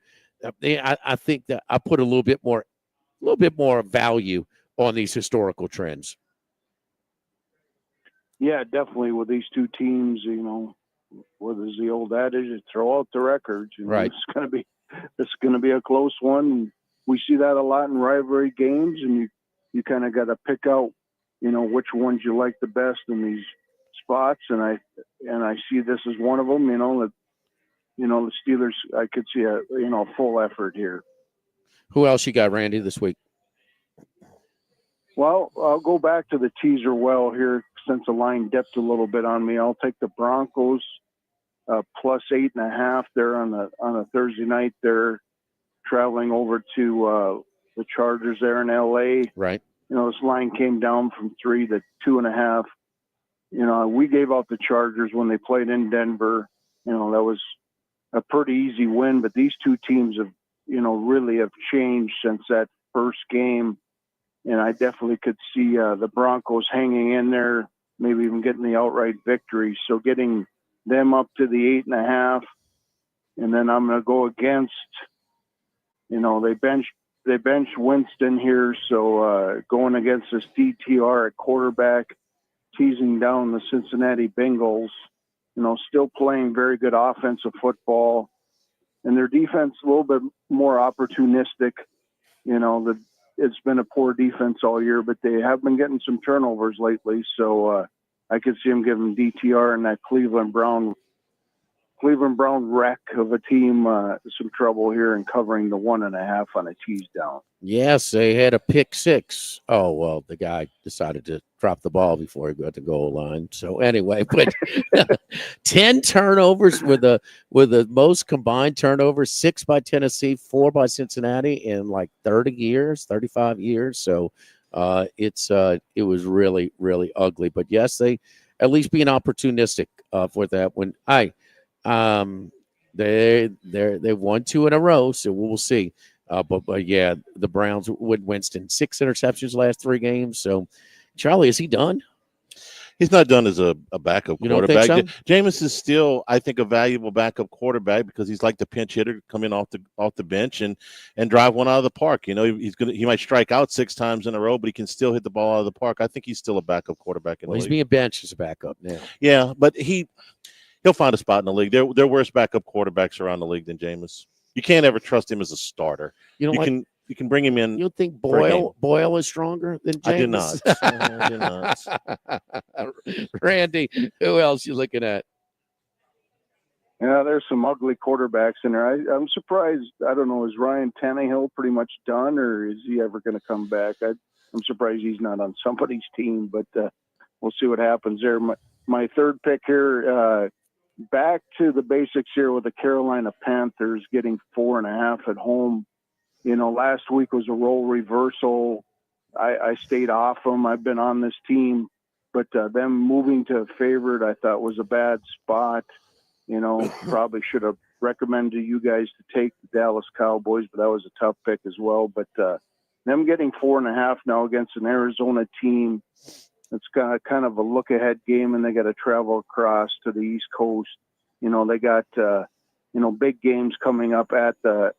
S1: I think that I put a little bit more value on these historical trends.
S21: Yeah, definitely with these two teams, what is the old adage? Throw out the records.
S1: Right.
S21: It's going to be a close one. We see that a lot in rivalry games, and you kind of got to pick out which ones you like the best in these spots, and I see this as one of them. The Steelers. I could see a full effort here.
S1: Who else you got, Randy, this week?
S21: Well, I'll go back to the teaser well here since the line dipped a little bit on me. I'll take the Broncos plus 8.5 there on a Thursday night. They're traveling over to the Chargers there in LA.
S1: Right.
S21: This line came down from 3 to 2.5. We gave out the Chargers when they played in Denver. That was a pretty easy win, but these two teams have, really have changed since that first game. And I definitely could see the Broncos hanging in there, maybe even getting the outright victory. So getting them up to the 8.5. And then I'm going to go against, they benched Winston here, so going against this DTR at quarterback, teasing down the Cincinnati Bengals, still playing very good offensive football, and their defense a little bit more opportunistic. It's been a poor defense all year, but they have been getting some turnovers lately, so I could see them giving DTR and that Cleveland Brown wreck of a team some trouble here and covering the 1.5 on a tease down.
S1: Yes, they had a pick 6. Oh, well, the guy decided to drop the ball before he got to goal line. So anyway, but 10 turnovers with the most combined turnovers, 6 by Tennessee, 4 by Cincinnati in like 35 years. So it was really, really ugly. But yes, they at least being opportunistic for that one. They won 2 in a row, so we'll see. But yeah, the Browns with Winston 6 interceptions last 3 games. So, Charlie, is he done?
S2: He's not done as a backup quarterback.
S1: Think so?
S2: Jameis is still, I think, a valuable backup quarterback because he's like the pinch hitter, come in off the bench and drive one out of the park. He might strike out 6 times in a row, but he can still hit the ball out of the park. I think he's still a backup quarterback in the league.
S1: He's being benched as a backup now.
S2: Yeah, but he'll find a spot in the league. There are worse backup quarterbacks around the league than Jameis. You can't ever trust him as a starter. You can bring him in.
S1: You think Boyle is stronger than Jameis?
S2: I do not.
S1: Randy, who else you looking at?
S21: Yeah, there's some ugly quarterbacks in there. I'm surprised. I don't know. Is Ryan Tannehill pretty much done, or is he ever going to come back? I'm surprised he's not on somebody's team, but we'll see what happens there. My third pick here, back to the basics here with the Carolina Panthers getting 4.5 at home. Last week was a role reversal. I stayed off them. I've been on this team, but them moving to a favorite I thought was a bad spot. You know, probably should have recommended you guys to take the Dallas Cowboys, but that was a tough pick as well. But them getting 4.5 now against an Arizona team, it's kind of a look ahead game, and they got to travel across to the East Coast. You know, they got big games coming up at the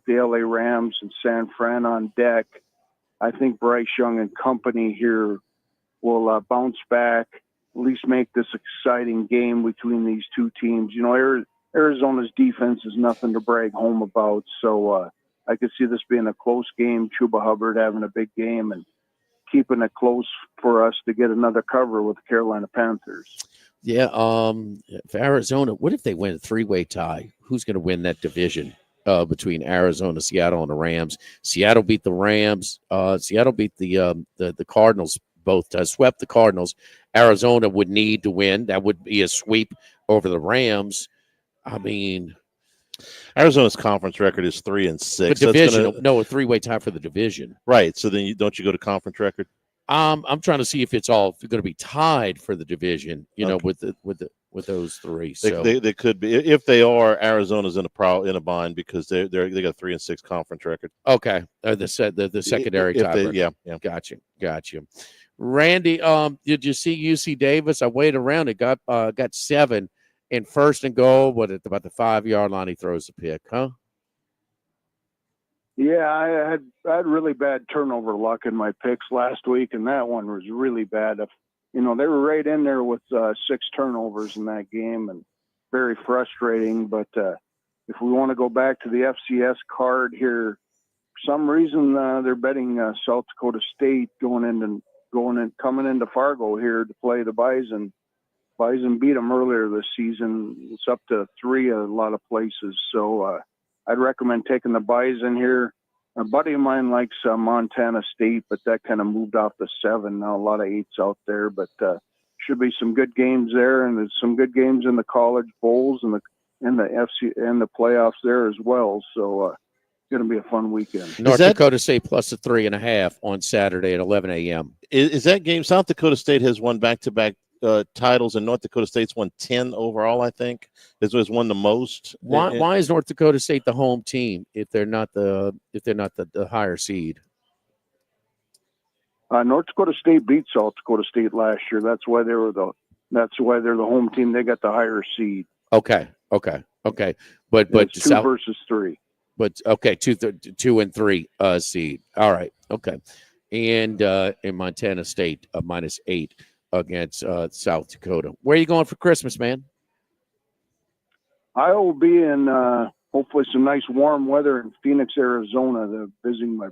S21: LA Rams and San Fran on deck. I think Bryce Young and company here will bounce back, at least make this exciting game between these two teams. You know, Arizona's defense is nothing to brag home about, so I could see this being a close game. Chuba Hubbard having a big game and keeping it close for us to get another cover with the Carolina Panthers.
S1: Yeah, for Arizona, what if they win a 3-way tie? Who's going to win that division between Arizona, Seattle, and the Rams? Seattle beat the Rams. Seattle beat the Cardinals. Both swept the Cardinals. Arizona would need to win. That would be a sweep over the Rams. I mean,
S2: Arizona's conference record is 3-6.
S1: The division, a 3-way tie for the division.
S2: Right. So then don't you go to conference record?
S1: I'm trying to see if it's all going to be tied for the division. You know, with those three. So
S2: they could be. If they are, Arizona's in a bind because they got a 3-6 conference record.
S1: Okay, the secondary tie.
S2: Yeah.
S1: Gotcha. Randy, did you see UC Davis? I waited around. It got 7 in 1st and goal. What at about the 5-yard line? He throws the pick, huh?
S21: Yeah, I had really bad turnover luck in my picks last week, and that one was really bad. They were right in there with 6 turnovers in that game, and very frustrating. But if we want to go back to the FCS card here, for some reason they're betting South Dakota State coming into Fargo here to play the Bison. Bison beat them earlier this season. It's up to 3 a lot of places. So I'd recommend taking the Bison here. A buddy of mine likes Montana State, but that kind of moved off the 7. Now a lot of 8s out there, but should be some good games there, and there's some good games in the college bowls and the FC and the playoffs there as well. So it's going to be a fun weekend.
S1: North Dakota State plus a 3.5 on Saturday at 11 a.m.
S2: Is that game? South Dakota State has won back-to-back titles, and North Dakota State's won 10 overall. I think this was won the most.
S1: Why is North Dakota State the home team if they're not the higher seed?
S21: North Dakota State beat South Dakota State last year. That's why they're the home team. They got the higher seed.
S1: Okay. But
S21: it's 2 versus 3.
S1: But okay, 2 and 3 seed. All right. Okay. And in Montana State -8 against South Dakota. Where are you going for Christmas, man?
S21: I will be in hopefully some nice warm weather in Phoenix, Arizona. They're visiting my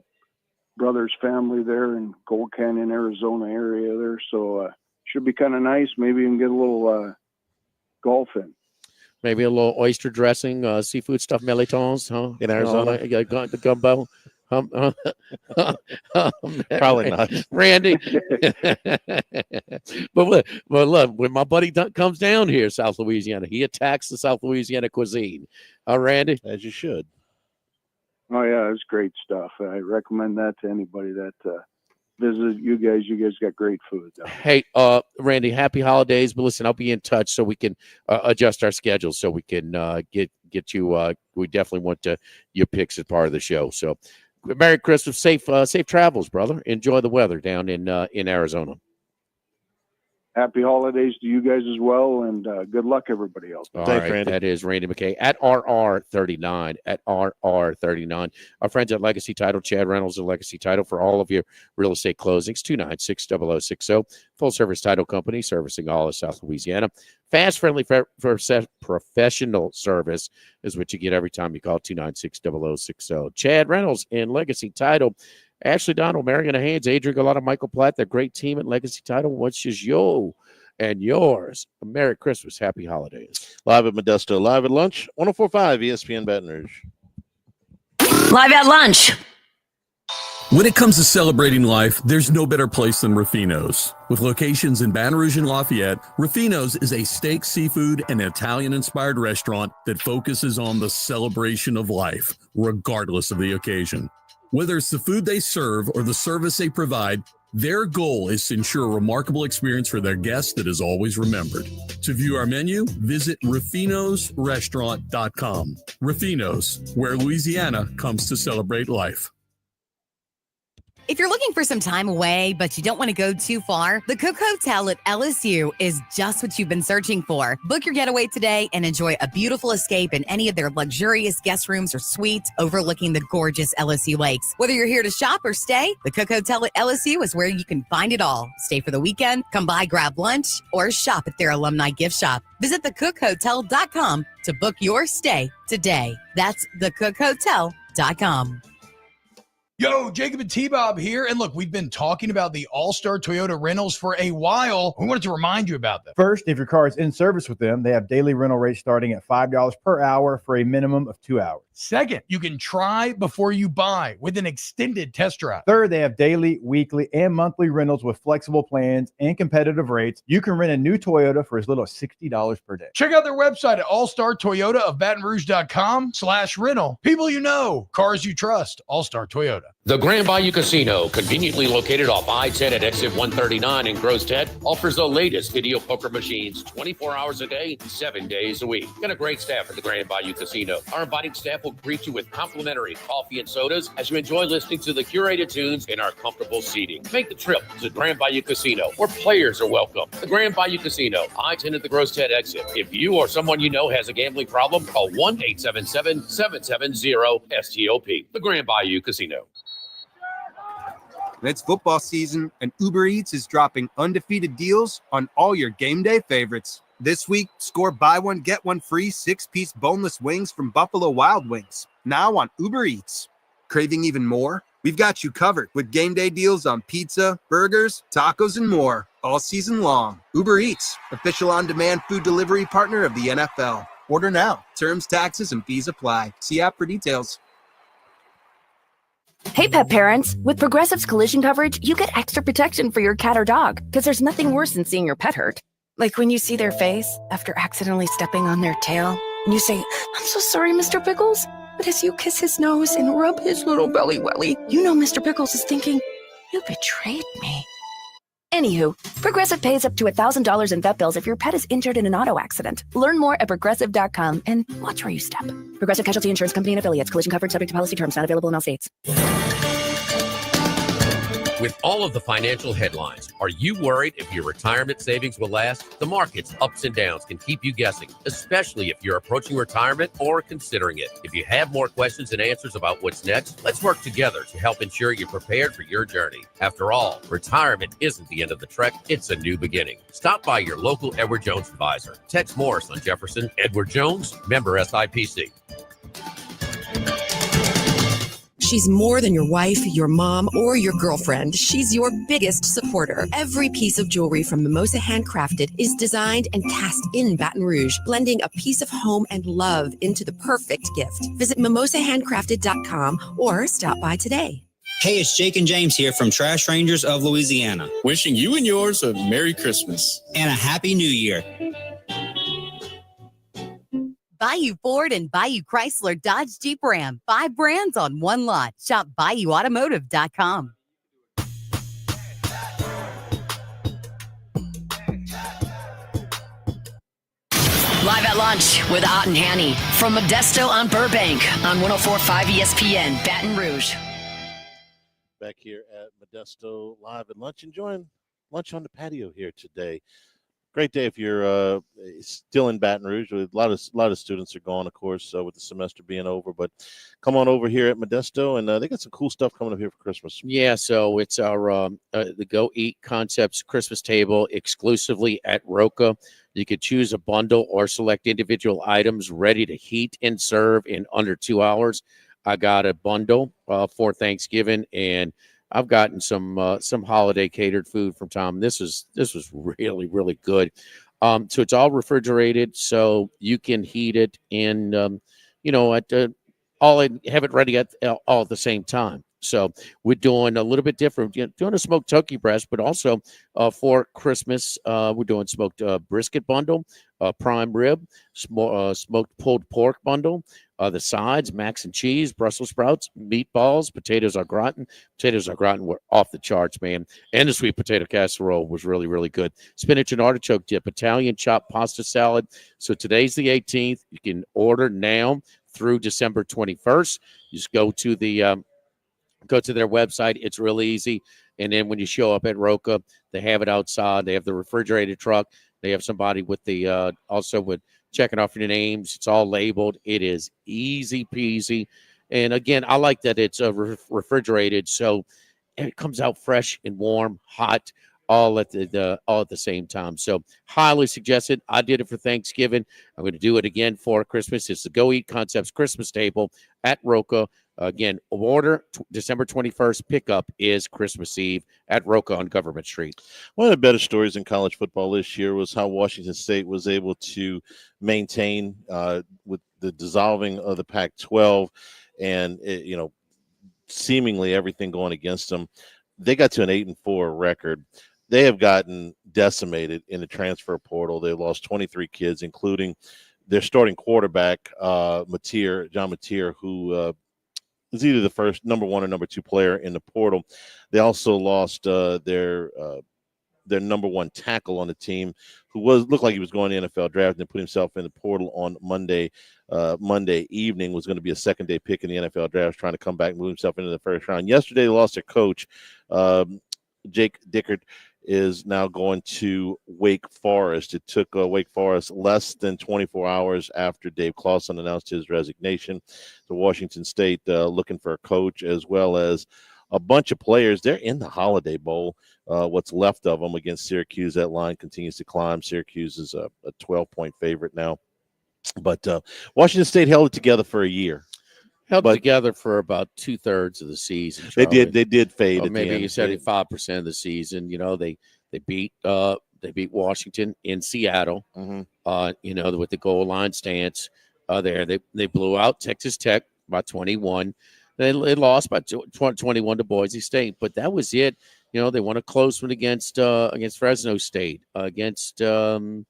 S21: brother's family there in Gold Canyon, Arizona area there. So should be kind of nice. Maybe you can get a little golf in.
S1: Maybe a little oyster dressing, seafood stuffed melitons, huh?
S2: In Arizona?
S1: The gumbo.
S2: Probably not,
S1: Randy. but look, when my buddy comes down here, South Louisiana, he attacks the South Louisiana cuisine. Randy,
S2: as you should.
S21: Oh yeah, it's great stuff. I recommend that to anybody that visit you guys. You guys got great food.
S1: Hey, Randy, happy holidays. But listen, I'll be in touch so we can adjust our schedule so we can get you. We definitely want your picks as part of the show. So. Merry Christmas, safe travels, brother. Enjoy the weather down in Arizona.
S21: Happy holidays to you guys as well, and good luck, everybody else.
S1: All right, Randy. That is Randy McKay at RR39, at RR39. Our friends at Legacy Title, Chad Reynolds at Legacy Title for all of your real estate closings, 296-0060. Full-service title company servicing all of South Louisiana. Fast, friendly, professional service is what you get every time you call 296-0060. Chad Reynolds in Legacy Title. Ashley Donald, Mariana Haynes, Adrian Galata, Michael Platt, the great team at Legacy Title. What's just yo and yours? Merry Christmas. Happy holidays.
S2: Live at Modesto, live at lunch, 104.5 ESPN Baton Rouge.
S3: Live at lunch.
S15: When it comes to celebrating life, there's no better place than Ruffino's. With locations in Baton Rouge and Lafayette, Ruffino's is a steak, seafood, and Italian-inspired restaurant that focuses on the celebration of life, regardless of the occasion.
S6: Whether it's the food they serve or the service they provide, their goal is to ensure a remarkable experience for their guests that is always remembered. To view our menu, visit Rufino'sRestaurant.com. Rufinos, where Louisiana comes to celebrate life.
S5: If you're looking for some time away, but you don't want to go too far, the Cook Hotel at LSU is just what you've been searching for. Book your getaway today and enjoy a beautiful escape in any of their luxurious guest rooms or suites overlooking the gorgeous LSU lakes. Whether you're here to shop or stay, the Cook Hotel at LSU is where you can find it all. Stay for the weekend, come by, grab lunch, or shop at their alumni gift shop. Visit thecookhotel.com to book your stay today. That's thecookhotel.com.
S22: Yo, Jacob and T-Bob here. And look, we've been talking about the All-Star Toyota rentals for a while. We wanted to remind you about them.
S23: First, if your car is in service with them, they have daily rental rates starting at $5 per hour for a minimum of 2 hours.
S22: Second, you can try before you buy with an extended test drive.
S23: Third, they have daily, weekly, and monthly rentals with flexible plans and competitive rates. You can rent a new Toyota for as little as $60 per day.
S22: Check out their website at allstartoyotaofbatonrouge.com/rental. People you know, cars you trust, All-Star Toyota.
S4: The Grand Bayou Casino, conveniently located off I-10 at exit 139 in Gross Ted, offers the latest video poker machines 24 hours a day, 7 days a week. Got a great staff at the Grand Bayou Casino. Our inviting staff will greet you with complimentary coffee and sodas as you enjoy listening to the curated tunes in our comfortable seating. Make the trip to the Grand Bayou Casino, where players are welcome. The Grand Bayou Casino, I-10 at the Gross Ted exit. If you or someone you know has a gambling problem, call 1-877-770-STOP. The Grand Bayou Casino.
S24: It's football season, and Uber Eats is dropping undefeated deals on all your game day favorites. This week, score buy one, get one free 6-piece boneless wings from Buffalo Wild Wings, now on Uber Eats. Craving even more? We've got you covered with game day deals on pizza, burgers, tacos, and more all season long. Uber Eats, official on-demand food delivery partner of the NFL. Order now. Terms, taxes, and fees apply. See app for details.
S25: Hey, pet parents. With Progressive's collision coverage, you get extra protection for your cat or dog, because there's nothing worse than seeing your pet hurt. Like when you see their face after accidentally stepping on their tail, and you say, "I'm so sorry, Mr. Pickles." But as you kiss his nose and rub his little belly welly, you know Mr. Pickles is thinking, "You betrayed me." Anywho, Progressive pays up to $1,000 in vet bills if your pet is injured in an auto accident. Learn more at Progressive.com and watch where you step. Progressive Casualty Insurance Company and Affiliates. Collision coverage subject to policy terms. Not available in all states.
S4: With all of the financial headlines, are you worried if your retirement savings will last? The market's ups and downs can keep you guessing, especially if you're approaching retirement or considering it. If you have more questions and answers about what's next, let's work together to help ensure you're prepared for your journey. After all, retirement isn't the end of the trek, it's a new beginning. Stop by your local Edward Jones advisor. Tex Morris on Jefferson. Edward Jones, member SIPC.
S10: She's more than your wife, your mom, or your girlfriend. She's your biggest supporter. Every piece of jewelry from Mimosa Handcrafted is designed and cast in Baton Rouge, blending a piece of home and love into the perfect gift. Visit mimosahandcrafted.com or stop by today.
S8: Hey, it's Jake and James here from Trash Rangers of Louisiana.
S9: Wishing you and yours a Merry Christmas.
S8: And a Happy New Year.
S5: Bayou Ford and Bayou Chrysler Dodge Jeep Ram. 5 brands on one lot. Shop BayouAutomotive.com.
S3: Live at lunch with Ott and Hanny from Modesto on Burbank on 104.5 ESPN, Baton Rouge.
S2: Back here at Modesto, live at lunch, enjoying lunch on the patio here today. Great day if you're still in Baton Rouge. A lot of students are gone, of course, with the semester being over. But come on over here at Modesto, and they got some cool stuff coming up here for Christmas.
S1: Yeah, so it's our the Go Eat Concepts Christmas table exclusively at Roca. You could choose a bundle or select individual items ready to heat and serve in under 2 hours. I got a bundle for Thanksgiving, and I've gotten some holiday catered food from Tom. This was really, really good. So it's all refrigerated, so you can heat it and have it ready all at the same time. So we're doing a little bit different. Doing a smoked turkey breast, but also for Christmas, we're doing smoked brisket bundle, prime rib, smoked pulled pork bundle. The sides, mac and cheese, Brussels sprouts, meatballs, potatoes au gratin. Potatoes au gratin were off the charts, man. And the sweet potato casserole was really, really good. Spinach and artichoke dip, Italian chopped pasta salad. So today's the 18th. You can order now through December 21st. You just go to their website. It's real easy. And then when you show up at Roca, they have it outside. They have the refrigerated truck. They have somebody with the also with checking off your names. It's all labeled. It is easy peasy. And again, I like that it's refrigerated, so it comes out fresh and warm, hot, all at the same time. So highly suggested. I did it for Thanksgiving. I'm going to do it again for Christmas. It's the Go Eat Concepts Christmas table at Roca. Again, order December 21st. Pickup is Christmas Eve at Roca on Government Street.
S2: One of the better stories in college football this year was how Washington State was able to maintain with the dissolving of the Pac-12 and seemingly everything going against them. They got to an 8-4 record. They have gotten decimated in the transfer portal. They lost 23 kids, including their starting quarterback, John Mateer, who is either the first number 1 or number 2 player in the portal. They also lost their number 1 tackle on the team, who looked like he was going to the NFL draft and put himself in the portal on Monday evening. Was going to be a second-day pick in the NFL draft, trying to come back and move himself into the first round. Yesterday, they lost their coach. Jake Dickert is now going to Wake Forest. It took Wake Forest less than 24 hours after Dave Clawson announced his resignation. So Washington State looking for a coach as well as a bunch of players. They're in the Holiday Bowl. What's left of them against Syracuse. That line continues to climb. Syracuse is a 12-point favorite now. But Washington State held it together for a year.
S1: Held together for about 2/3 of the season.
S2: Charlie. They did fade. At
S1: maybe
S2: the end.
S1: 75% of the season. They beat Washington in Seattle.
S2: Mm-hmm.
S1: With the goal line stance there. They blew out Texas Tech by 21. They lost by 21 to Boise State, but that was it. They won a close one against Fresno State, against San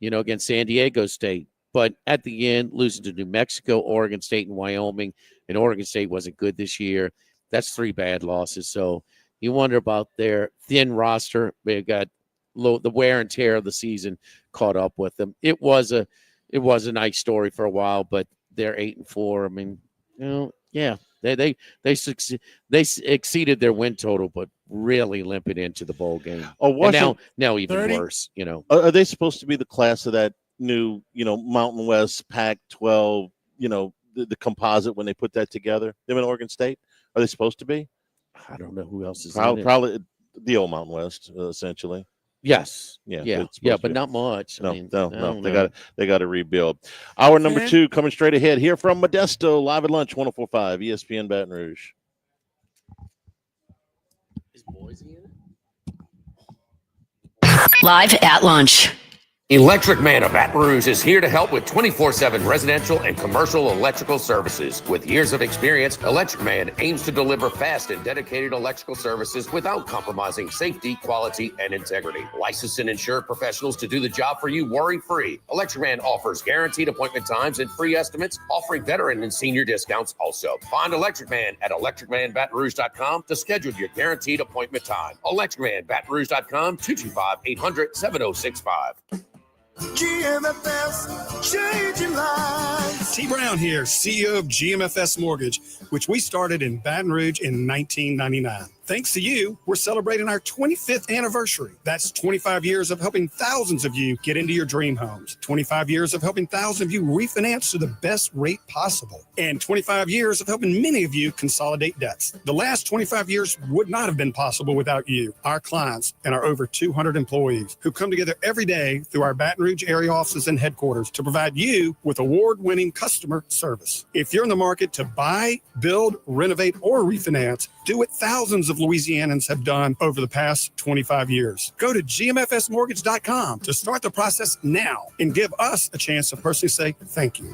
S1: Diego State. But at the end, losing to New Mexico, Oregon State, and Wyoming, and Oregon State wasn't good this year. That's 3 bad losses. So you wonder about their thin roster. They got the wear and tear of the season caught up with them. It was a nice story for a while, but they're 8-4. I mean, yeah, they exceeded their win total, but really limping into the bowl game.
S2: Oh,
S1: and now even
S2: 30?
S1: worse.
S2: Are they supposed to be the class of that new, Mountain West Pac-12, the composite when they put that together? Them and Oregon State, are they supposed to be?
S1: I don't know who else is
S2: probably the old Mountain West, essentially.
S1: Yes,
S2: yeah,
S1: but not much.
S2: No,
S1: I mean,
S2: no. They got to rebuild. Hour number 2 coming straight ahead here from Modesto, live at lunch, 104.5 ESPN Baton Rouge.
S1: Is Boise in it?
S3: Live at lunch.
S4: Electric Man of Baton Rouge is here to help with 24/7 residential and commercial electrical services. With years of experience, Electric Man aims to deliver fast and dedicated electrical services without compromising safety, quality, and integrity. Licensed and insured professionals to do the job for you worry-free. Electric Man offers guaranteed appointment times and free estimates, offering veteran and senior discounts also. Find Electric Man at electricmanbatonrouge.com to schedule your guaranteed appointment time. electricmanbatonrouge.com, 225-800-7065.
S19: GMFS, changing lives.
S7: T. Brown here, CEO of GMFS Mortgage, which we started in Baton Rouge in 1999. Thanks to you, we're celebrating our 25th anniversary. That's 25 years of helping thousands of you get into your dream homes. 25 years of helping thousands of you refinance to the best rate possible. And 25 years of helping many of you consolidate debts. The last 25 years would not have been possible without you, our clients, and our over 200 employees who come together every day through our Baton Rouge area offices and headquarters to provide you with award-winning customer service. If you're in the market to buy, build, renovate, or refinance, do what thousands of Louisianans have done over the past 25 years. Go to gmfsmortgage.com to start the process now and give us a chance to personally say thank you.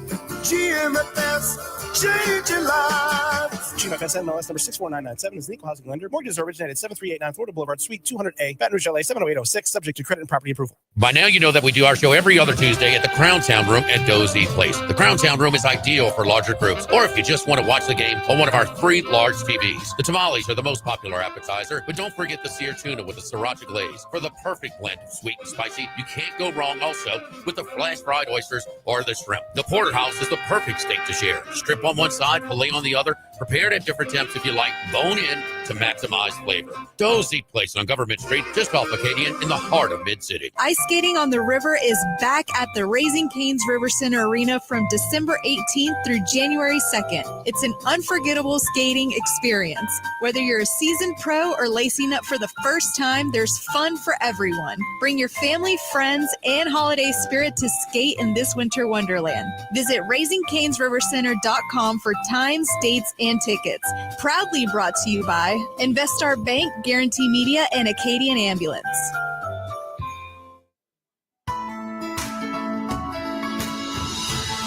S19: GMFS, changing lives. GMFS MLS number 64997 is an equal housing lender. Mortgages are originated at 7389 Florida Boulevard, Suite 200A, Baton Rouge, LA 70806, subject to credit and property approval.
S4: By now, you know that we do our show every other Tuesday at the Crown Town Room at Dozy Place. The Crown Town Room is ideal for larger groups, or if you just want to watch the game on one of our 3 large TVs. The tamales are the most popular appetizer, but don't forget the seared tuna with the sriracha glaze for the perfect blend of sweet and spicy. You can't go wrong also with the flash fried oysters or the shrimp. The porterhouse is the perfect steak to share. Strip on one side, filet on the other, prepared at different temps if you like, bone in to maximize flavor. Dozy Place on Government Street, just off Acadian in the heart of Mid-City.
S11: Ice skating on the river is back at the Raising Cane's River Center Arena from December 18th through January 2nd. It's an unforgettable skating experience. Whether you're a seasoned pro or lacing up for the first time, there's fun for everyone. Bring your family, friends, and holiday spirit to skate in this winter wonderland. Visit RaisingCanesRiverCenter.com for times, dates, and tickets. Proudly brought to you by Investar Bank, Guarantee Media, and Acadian Ambulance.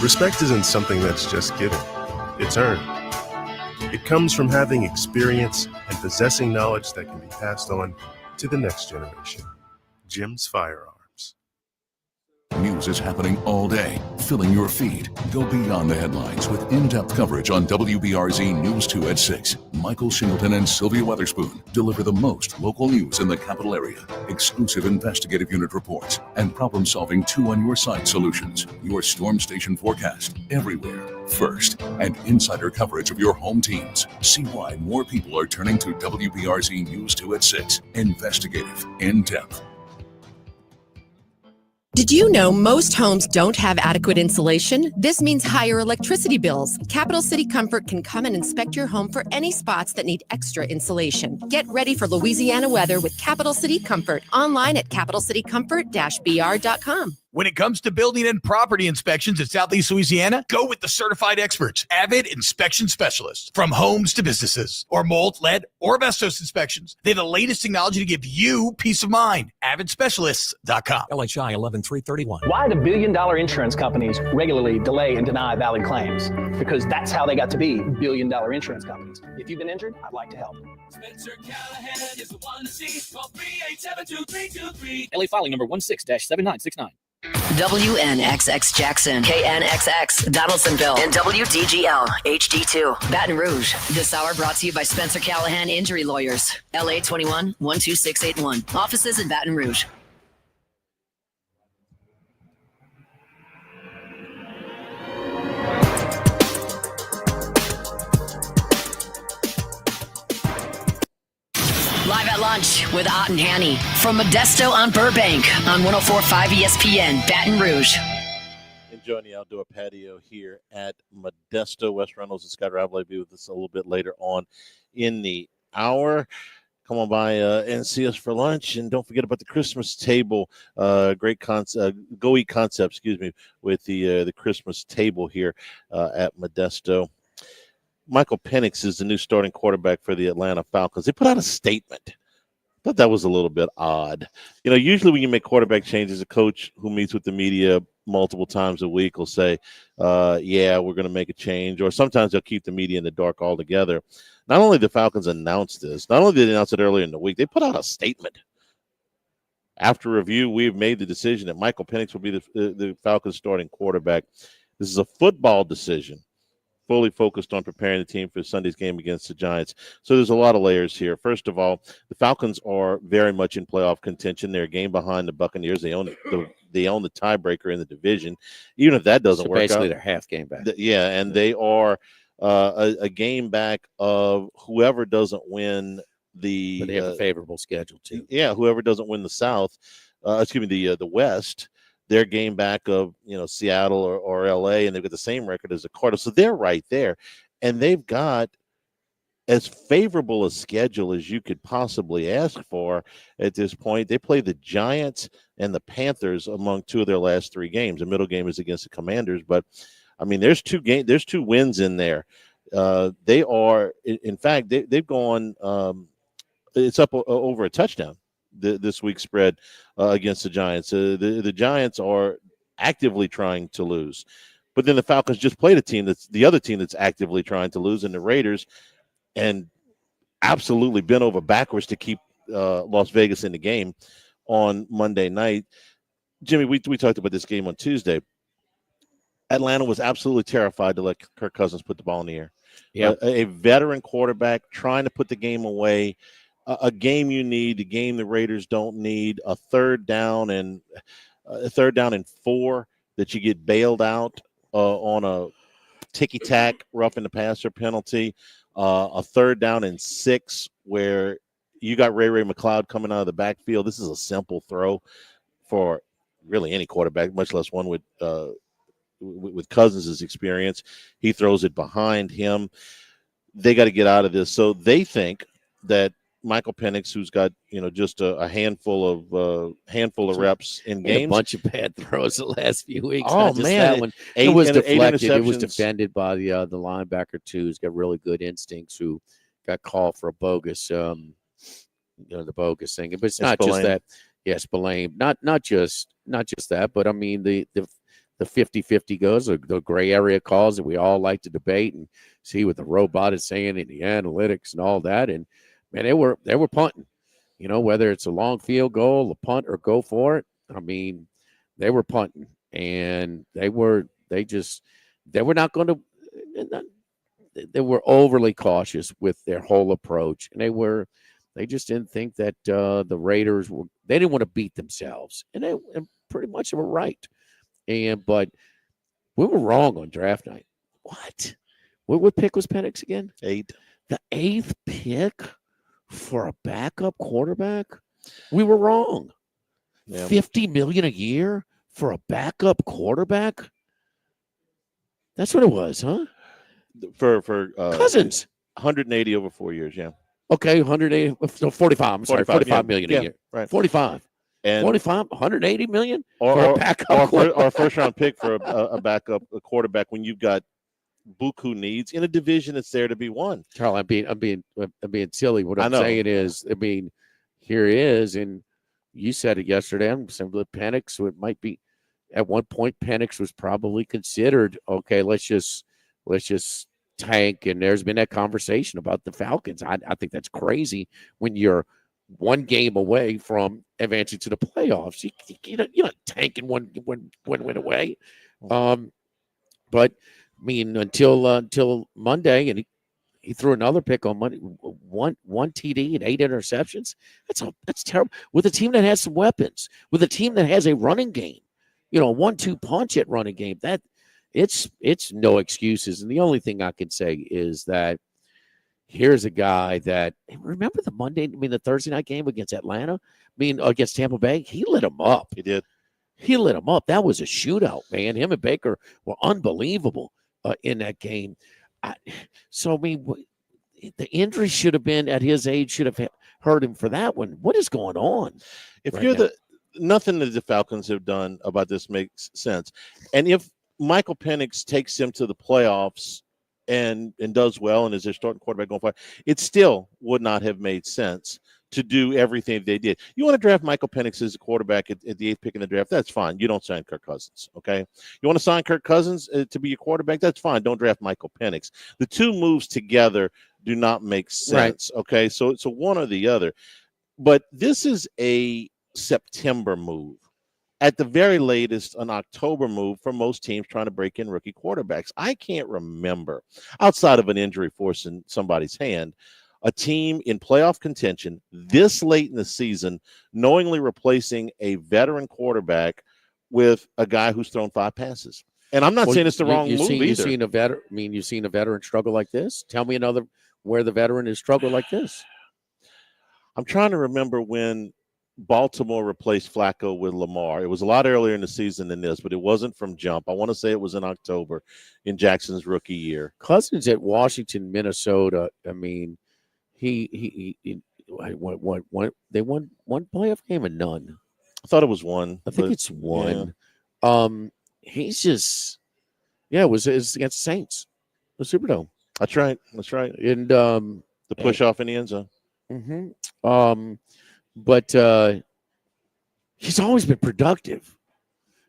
S12: Respect isn't something that's just given, it's earned. It comes from having experience and possessing knowledge that can be passed on to the next generation. Jim's Firearms.
S13: News is happening all day, filling your feed. Go beyond the headlines with in-depth coverage on WBRZ News 2 at 6. Michael Singleton and Sylvia Weatherspoon deliver the most local news in the capital area, exclusive investigative unit reports, and problem-solving 2-on-your-side solutions. Your storm station forecast everywhere first, and insider coverage of your home teams. See why more people are turning to WBRZ News 2 at 6. Investigative, in-depth.
S10: Did you know most homes don't have adequate insulation? This means higher electricity bills. Capital City Comfort can come and inspect your home for any spots that need extra insulation. Get ready for Louisiana weather with Capital City Comfort. Online at capitalcitycomfort-br.com.
S22: When it comes to building and property inspections in Southeast Louisiana, go with the certified experts, Avid Inspection Specialists. From homes to businesses, or mold, lead, or asbestos inspections, they have the latest technology to give you peace of mind. AvidSpecialists.com.
S18: LHI 11331. Why do billion-dollar insurance companies regularly delay and deny valid claims? Because that's how they got to be billion-dollar insurance companies. If you've been injured, I'd like to help.
S17: Spencer Callahan is the one to see. Call 387-2323.
S18: LA filing number 16-7969.
S3: WNXX Jackson, KNXX Donaldsonville, and WDGL HD2 Baton Rouge. This hour brought to you by Spencer Callahan Injury Lawyers, LA 21 12681. Offices in Baton Rouge. Live at lunch with Ott and Hanny from Modesto on Burbank on 104.5 ESPN, Baton Rouge.
S2: Enjoying the outdoor patio here at Modesto. Wes Reynolds and Scott Ravelli will be with us a little bit later on in the hour. Come on by and see us for lunch. And don't forget about the Christmas table. Great concept, Go Eat concept, with the Christmas table here at Modesto. Michael Penix is the new starting quarterback for the Atlanta Falcons. They put out a statement. I thought that was a little bit odd. Usually when you make quarterback changes, a coach who meets with the media multiple times a week will say, yeah, we're going to make a change. Or sometimes they'll keep the media in the dark altogether. Not only did the Falcons announce this, not only did they announce it earlier in the week, they put out a statement. After review, we've made the decision that Michael Penix will be the Falcons starting quarterback. This is a football decision, fully focused on preparing the team for Sunday's game against the Giants. So there's a lot of layers here. First of all, the Falcons are very much in playoff contention. They're a game behind the Buccaneers. They own the tiebreaker in the division. Even if that doesn't work
S1: basically
S2: out,
S1: they're half game back.
S2: And they are a game back of whoever doesn't win the.
S1: But they have a favorable schedule too.
S2: Yeah, whoever doesn't win the South, the West. Their game back of Seattle or LA, and they've got the same record as the Cardinals, so they're right there, and they've got as favorable a schedule as you could possibly ask for at this point. They play the Giants and the Panthers among 2 of their last 3 games. The middle game is against the Commanders, but I mean, there's 2 wins in there. They are, in fact, they've gone. It's up over a touchdown. This week's spread against the Giants. The Giants are actively trying to lose. But then the Falcons just played the other team that's actively trying to lose, in the Raiders, and absolutely bent over backwards to keep Las Vegas in the game on Monday night. Jimmy, we talked about this game on Tuesday. Atlanta was absolutely terrified to let Kirk Cousins put the ball in the air.
S1: Yeah.
S2: A veteran quarterback trying to put the game away, a game you need, a game the Raiders don't need, a third down and 4 that you get bailed out on a ticky-tack roughing the passer penalty, a third down and 6 where you got Ray McLeod coming out of the backfield. This is a simple throw for really any quarterback, much less one with Cousins' experience. He throws it behind him. They got to get out of this. So they think that Michael Penix, who's got just a handful of reps in games,
S1: a bunch of bad throws the last few weeks.
S2: Oh man,
S1: that one. It was deflected. It was defended by the linebacker too. Who's got really good instincts. Who got called for a bogus, the bogus thing. But it's not just that. Yes, Spillane. Not just that. But I mean the 50-50 goes, the gray area calls that we all like to debate and see what the robot is saying in the analytics and all that. And man, they were punting, whether it's a long field goal, a punt, or go for it. I mean, they were punting, and they were not going to. They were overly cautious with their whole approach, and they just didn't think that the Raiders were. They didn't want to beat themselves, and pretty much they were right. But we were wrong on draft night. What pick was Penix again?
S2: 8.
S1: The 8th pick for a backup quarterback? We were wrong. Yeah. $50 million a year for a backup quarterback? That's what it was, huh?
S2: For
S1: Cousins.
S2: 180 over 4 years, yeah.
S1: Okay, 180, no, 45. I'm sorry, 45 million a year.
S2: Right.
S1: 45. And 45, 180 million
S2: or
S1: a backup
S2: or a first round pick for a backup quarterback when you've got buku needs in a division that's there to be won.
S1: Charlie, I'm being silly. What I'm saying is, here it is, and you said it yesterday. I'm saying Penix, so it might be at one point Penix was probably considered, okay, let's just tank, and there's been that conversation about the Falcons. I think that's crazy when you're one game away from advancing to the playoffs. You're not tanking one win away. But I mean, until Monday, and he threw another pick on Monday, one TD and 8 interceptions. That's terrible. With a team that has some weapons, with a team that has a running game, 1-2 punch at running game, that it's no excuses. And the only thing I can say is that here's a guy that, remember the Thursday night game against Atlanta? Against Tampa Bay? He lit him up.
S2: He did.
S1: He lit him up. That was a shootout, man. Him and Baker were unbelievable in that game. The injury should have been, at his age, should have hurt him for that one. What is going on?
S2: If you're nothing that the Falcons have done about this makes sense. And if Michael Penix takes them to the playoffs and does well and is their starting quarterback going forward, it still would not have made sense to do everything they did. You want to draft Michael Penix as a quarterback at the 8th pick in the draft, that's fine. You don't sign Kirk Cousins, okay? You want to sign Kirk Cousins to be your quarterback, that's fine. Don't draft Michael Penix. The two moves together do not make sense, right. Okay? So one or the other. But this is a September move. At the very latest, an October move for most teams trying to break in rookie quarterbacks. I can't remember, outside of an injury forcing somebody's hand, a team in playoff contention this late in the season knowingly replacing a veteran quarterback with a guy who's thrown 5 passes. And I'm not saying it's the wrong move either.
S1: You've seen a veteran struggle like this? Tell me another where the veteran has struggled like this.
S2: I'm trying to remember when Baltimore replaced Flacco with Lamar. It was a lot earlier in the season than this, but it wasn't from jump. I want to say it was in October in Jackson's rookie year.
S1: Cousins at Washington, Minnesota. I mean, he won one playoff game and none.
S2: I thought it was one.
S1: I think it's one. Yeah. He's just, it was against the Saints, the Superdome.
S2: That's right.
S1: And
S2: the push off in the end zone.
S1: Mm-hmm. But he's always been productive.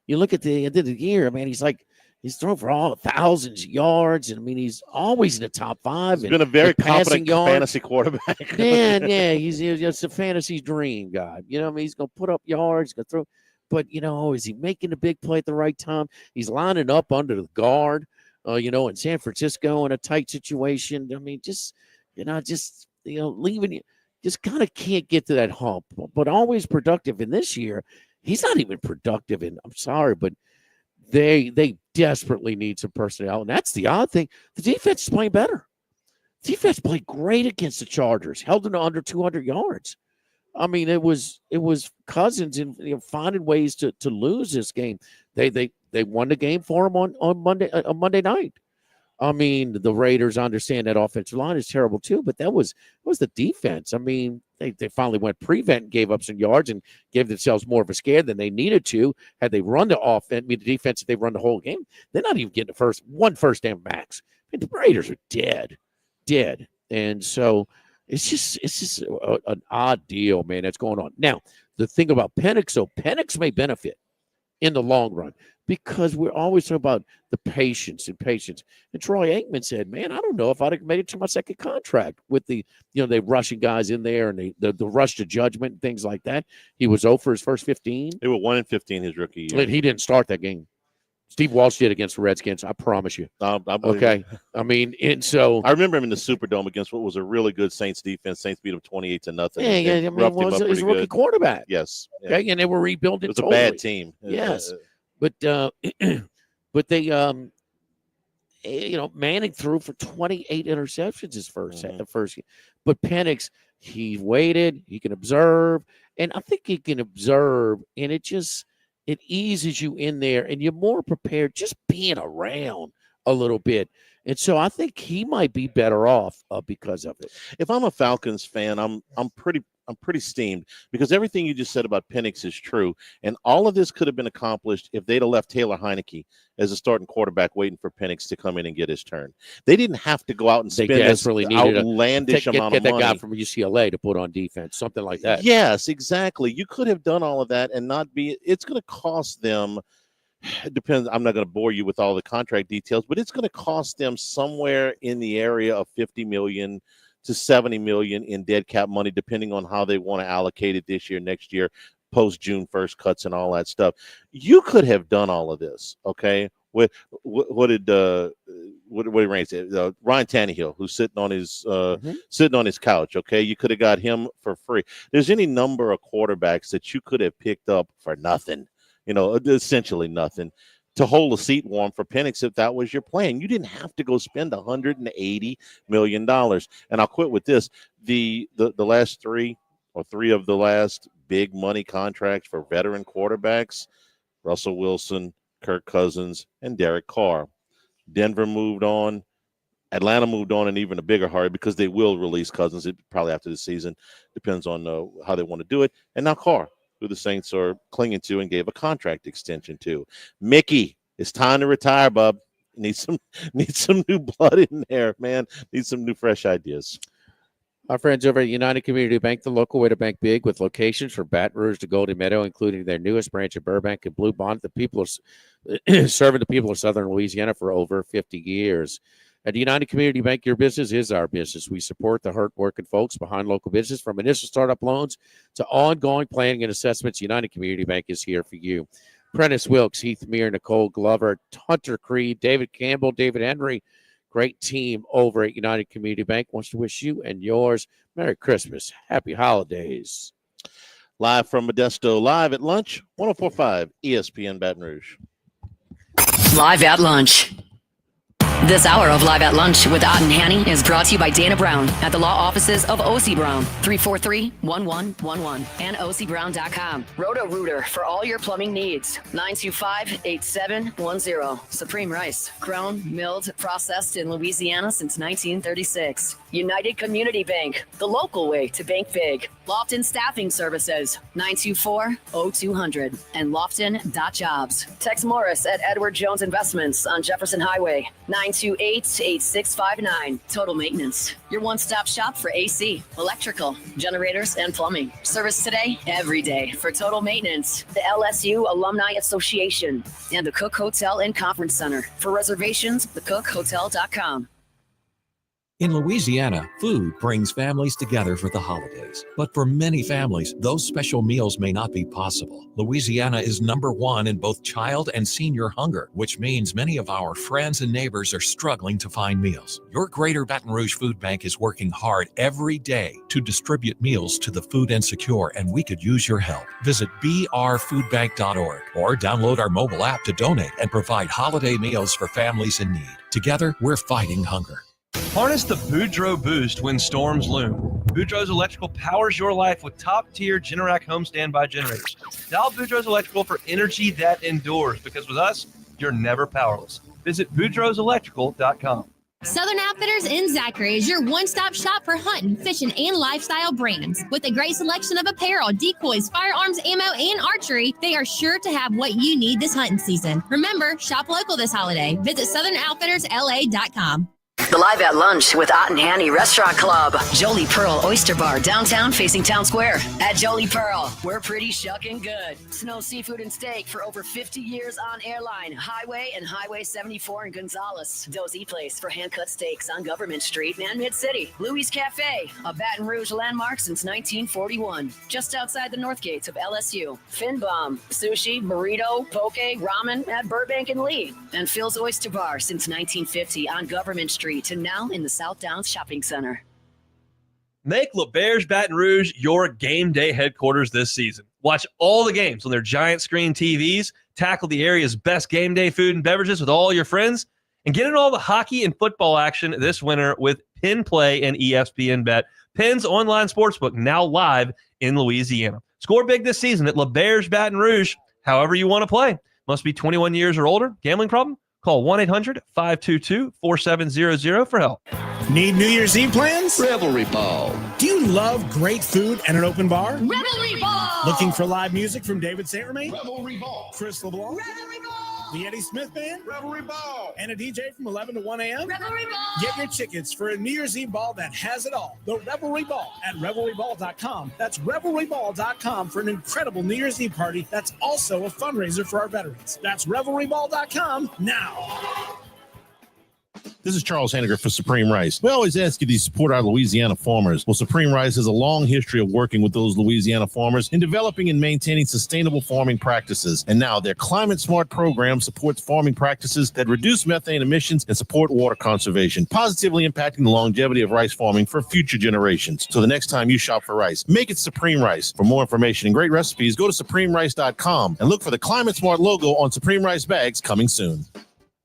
S1: You look at the end of the year, man. He's like He's thrown for all thousands of yards, and I mean, he's always in the top 5.
S2: He's been a very competent fantasy quarterback.
S1: Yeah, he's a fantasy dream guy. You know, I mean, he's going to put up yards, going to throw. But, you know, is he making the big play at the right time? He's lining up under the guard, you know, in San Francisco in a tight situation. I mean, leaving you, just kind of can't get to that hump, but always productive. And this year, he's not even productive. And I'm sorry, but they desperately need some personnel. And that's the odd thing. The defense is playing better. The defense played great against the Chargers, held them to under 200 yards. I mean, it was Cousins and finding ways to lose this game. They won the game for them on Monday night. I mean, the Raiders understand that offensive line is terrible too, but that was the defense. I mean, they finally went prevent and gave up some yards and gave themselves more of a scare than they needed to. Had they run the offense, the defense, if they run the whole game, they're not even getting one first down max. I mean, the Raiders are dead. And so it's just an odd deal, man, that's going on. Now, the thing about Penix may benefit in the long run because we're always talking about the patience. And Troy Aikman said, man, I don't know if I'd have made it to my second contract with they rushing guys in there and the rush to judgment and things like that. He was 0 for his first 15.
S2: They were 1-15 his rookie year.
S1: And he didn't start that game. Steve Walsh did against the Redskins. I promise you.
S2: I
S1: okay. I mean, and so
S2: I remember him in the Superdome against what was a really good Saints defense. Saints beat him 28-0.
S1: Yeah. I mean, he's a rookie quarterback.
S2: Yes.
S1: Okay. Yeah. And they were rebuilding.
S2: It was a bad team.
S1: Yes. But they, Manning threw for 28 interceptions his first game. But Penix, he waited. He can observe. And I think he can observe. And it eases you in there, and you're more prepared just being around a little bit. And so I think he might be better off because of it.
S2: If I'm a Falcons fan, I'm pretty steamed because everything you just said about Penix is true. And all of this could have been accomplished if they'd have left Taylor Heineke as a starting quarterback waiting for Penix to come in and get his turn. They didn't have to go out and spend this outlandish amount of money.
S1: Get that guy from UCLA to put on defense, something like that.
S2: Yes, exactly. You could have done all of that and not be – it's going to cost them – it depends. I'm not going to bore you with all the contract details, but it's going to cost them somewhere in the area of $50 million to $70 million in dead cap money, depending on how they want to allocate it this year, next year, post June 1st cuts and all that stuff. You could have done all of this, okay? What did Rain say? Ryan Tannehill, who's sitting on his couch, okay? You could have got him for free. There's any number of quarterbacks that you could have picked up for nothing. Essentially nothing, to hold a seat warm for Penix if that was your plan. You didn't have to go spend $180 million. And I'll quit with this. The last three of the last big money contracts for veteran quarterbacks, Russell Wilson, Kirk Cousins, and Derek Carr. Denver moved on. Atlanta moved on in even a bigger hurry because they will release Cousins probably after the season. Depends on how they want to do it. And now Carr, who the Saints are clinging to and gave a contract extension to. Mickey, it's time to retire, bub. Need some new blood in there, man. Need some new fresh ideas.
S1: Our friends over at United Community Bank, the local way to bank big, with locations from Baton Rouge to Golden Meadow, including their newest branch in Burbank and Blue Bond. The people are serving the people of Southern Louisiana for over 50 years. At United Community Bank, your business is our business. We support the hard-working folks behind local business, from initial startup loans to ongoing planning and assessments. United Community Bank is here for you. Prentice Wilkes, Heath Meir, Nicole Glover, Hunter Creed, David Campbell, David Henry. Great team over at United Community Bank wants to wish you and yours Merry Christmas, Happy Holidays.
S2: Live from Modesto, live at lunch, 104.5 ESPN Baton Rouge.
S3: Live at lunch. This hour of Live at Lunch with Ott and Hanny is brought to you by Dana Brown at the law offices of O.C. Brown, 343-1111 and OCBrown.com. Roto-Rooter for all your plumbing needs, 925-8710. Supreme Rice, grown, milled, processed in Louisiana since 1936. United Community Bank, the local way to bank big. Lofton Staffing Services, 924-0200 and Lofton.jobs. Tex Morris at Edward Jones Investments on Jefferson Highway, 925 728-8659. Total Maintenance, your one-stop shop for AC, electrical, generators, and plumbing. Service today, every day for Total Maintenance. The LSU Alumni Association and the Cook Hotel and Conference Center. For reservations, thecookhotel.com.
S14: In Louisiana, food brings families together for the holidays. But for many families, those special meals may not be possible. Louisiana is #1 in both child and senior hunger, which means many of our friends and neighbors are struggling to find meals. Your Greater Baton Rouge Food Bank is working hard every day to distribute meals to the food insecure, and we could use your help. Visit brfoodbank.org or download our mobile app to donate and provide holiday meals for families in need. Together, we're fighting hunger.
S15: Harness the Boudreaux boost when storms loom. Boudreaux's Electrical powers your life with top-tier Generac home standby generators. Dial Boudreaux's Electrical for energy that endures, because with us, you're never powerless. Visit BoudreauxElectrical.com.
S16: Southern Outfitters in Zachary is your one-stop shop for hunting, fishing, and lifestyle brands. With a great selection of apparel, decoys, firearms, ammo, and archery, they are sure to have what you need this hunting season. Remember, shop local this holiday. Visit SouthernOutfittersLA.com.
S3: The Live at Lunch with Ott and Hanny Restaurant Club. Jolie Pearl Oyster Bar, downtown facing Town Square. At Jolie Pearl, we're pretty shucking good. Snow Seafood and Steak for over 50 years on Airline, Highway, and Highway 74 in Gonzales. Dozy Place for hand-cut steaks on Government Street and Mid-City. Louis Cafe, a Baton Rouge landmark since 1941. Just outside the north gates of LSU. Finbom, sushi, burrito, poke, ramen at Burbank and Lee. And Phil's Oyster Bar since 1950 on Government Street. To now in the South Downs Shopping Center.
S15: Make LeBear's Baton Rouge your game day headquarters this season. Watch all the games on their giant screen TVs, tackle the area's best game day food and beverages with all your friends, and get in all the hockey and football action this winter with Pin Play and ESPN Bet. Pin's online sportsbook now live in Louisiana. Score big this season at LeBear's Baton Rouge, however you want to play. Must be 21 years or older. Gambling problem? Call 1-800-522-4700 for help.
S19: Need New Year's Eve plans?
S20: Revelry Ball.
S19: Do you love great food and an open bar?
S16: Revelry Ball!
S19: Looking for live music from David St. Romain?
S20: Revelry Ball.
S19: Chris LeBlanc?
S16: Revelry Ball!
S19: The Eddie Smith Band?
S20: Revelry Ball.
S19: And a DJ from 11 to 1 a.m.?
S16: Revelry Ball!
S19: Get your tickets for a New Year's Eve ball that has it all. The Revelry Ball at RevelryBall.com. That's RevelryBall.com for an incredible New Year's Eve party that's also a fundraiser for our veterans. That's RevelryBall.com now.
S21: This is Charles Henniger for Supreme Rice. We always ask you to support our Louisiana farmers. Well, Supreme Rice has a long history of working with those Louisiana farmers in developing and maintaining sustainable farming practices. And now their Climate Smart program supports farming practices that reduce methane emissions and support water conservation, positively impacting the longevity of rice farming for future generations. So the next time you shop for rice, make it Supreme Rice. For more information and great recipes, go to supremerice.com and look for the Climate Smart logo on Supreme Rice bags coming soon.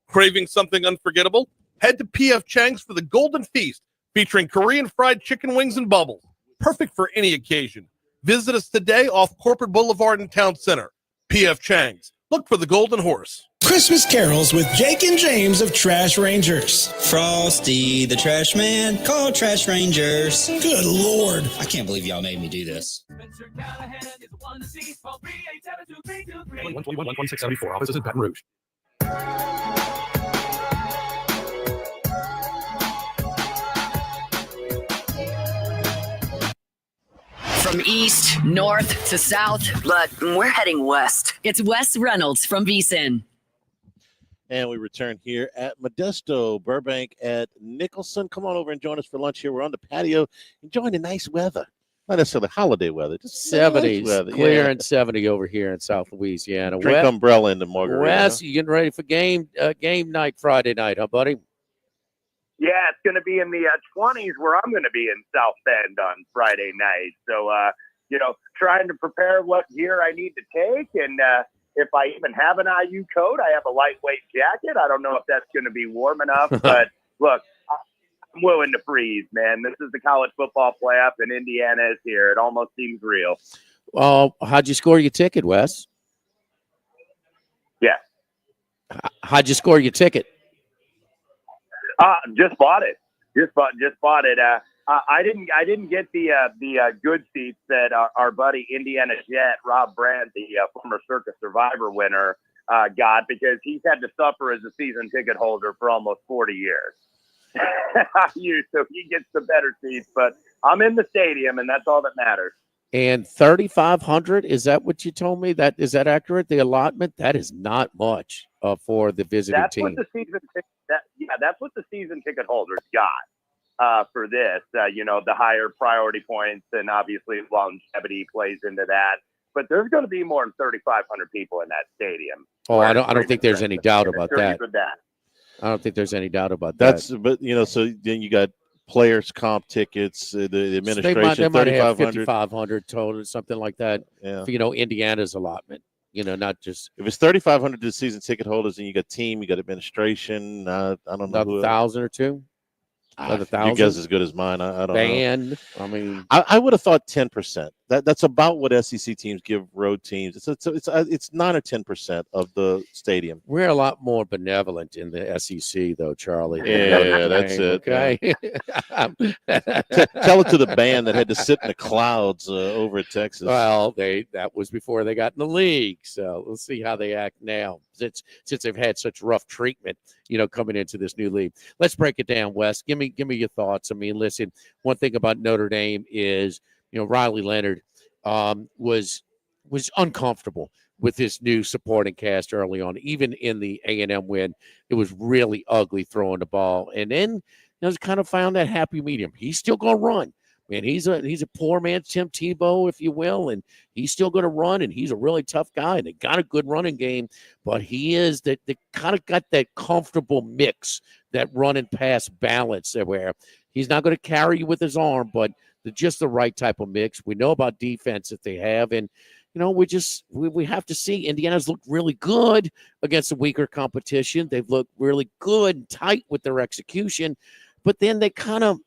S26: Craving something unforgettable? Head to P.F. Chang's for the Golden Feast, featuring Korean fried chicken wings and bubbles. Perfect for any occasion. Visit us today off Corporate Boulevard in Town Center. P.F. Chang's. Look for the Golden Horse.
S19: Christmas carols with Jake and James of Trash Rangers.
S8: Frosty the Trash Man, call Trash Rangers.
S19: Good Lord.
S8: I can't believe y'all made me do this.
S4: 12674, offices in Baton Rouge.
S3: From east, north to south, but we're heading west. It's Wes Reynolds from VSiN.
S2: And we return here at Modesto, Burbank at Nicholson. Come on over and join us for lunch here. We're on the patio enjoying the nice weather. Not necessarily holiday weather, just
S1: 70s,
S2: nice weather.
S1: clear
S2: Yeah.
S1: and 70 over here in South Louisiana.
S2: Drink umbrella in the margarita.
S1: Wes, you getting ready for game night Friday night, huh, buddy?
S27: Yeah, it's going to be in the 20s where I'm going to be in South Bend on Friday night. So, trying to prepare what gear I need to take. And if I even have an IU coat, I have a lightweight jacket. I don't know if that's going to be warm enough. But, look, I'm willing to freeze, man. This is the college football playoff, and Indiana is here. It almost seems real.
S1: How'd you score your ticket, Wes?
S27: Yeah.
S1: How'd you score your ticket?
S27: Just bought it. Just bought it. I didn't get the good seats that our buddy Indiana Jet Rob Brandt, the former Circus Survivor winner, God, because he's had to suffer as a season ticket holder for almost 40 years. So he gets the better seats, but I'm in the stadium, and that's all that matters.
S1: And 3,500, is that what you told me? Is that accurate? The allotment? That is not much for the visiting
S27: That's
S1: team.
S27: what the that's what the season ticket holders got for this. The higher priority points, and obviously longevity plays into that. But there's going to be more than 3,500 people in that stadium.
S1: Oh, I don't think there's any doubt about that. I don't think there's any doubt about that.
S2: But so then you got players comp tickets, the administration,
S1: They might have
S2: 3,500.
S1: 5,500 total, something like that.
S2: Yeah.
S1: For, Indiana's allotment. Not just
S2: if it's 3,500 to season ticket holders, and you got team, you got administration. I don't know,
S1: 1,000 or two.
S2: Your guess is as good as mine. I don't
S1: know.
S2: I mean, I would have thought 10%. That's about what SEC teams give road teams. It's 9 or 10% of the stadium.
S1: We're a lot more benevolent in the SEC, though, Charlie.
S2: Yeah, that's it.
S1: Okay.
S2: Yeah. Tell it to the band that had to sit in the clouds over at Texas.
S1: Well, that was before they got in the league. So we'll see how they act now, since they've had such rough treatment, coming into this new league. Let's break it down, Wes. Give me your thoughts. I mean, listen, one thing about Notre Dame is, Riley Leonard was uncomfortable with his new supporting cast early on. Even in the A&M win, it was really ugly throwing the ball. And then kind of found that happy medium. He's still going to run. Man, he's a poor man's Tim Tebow, if you will, and he's still going to run, and he's a really tough guy, and they got a good running game, but he is they kind of got that comfortable mix, that run and pass balance where he's not going to carry you with his arm, but just the right type of mix. We know about defense that they have, and we have to see. Indiana's looked really good against a weaker competition. They've looked really good and tight with their execution, but then they kind of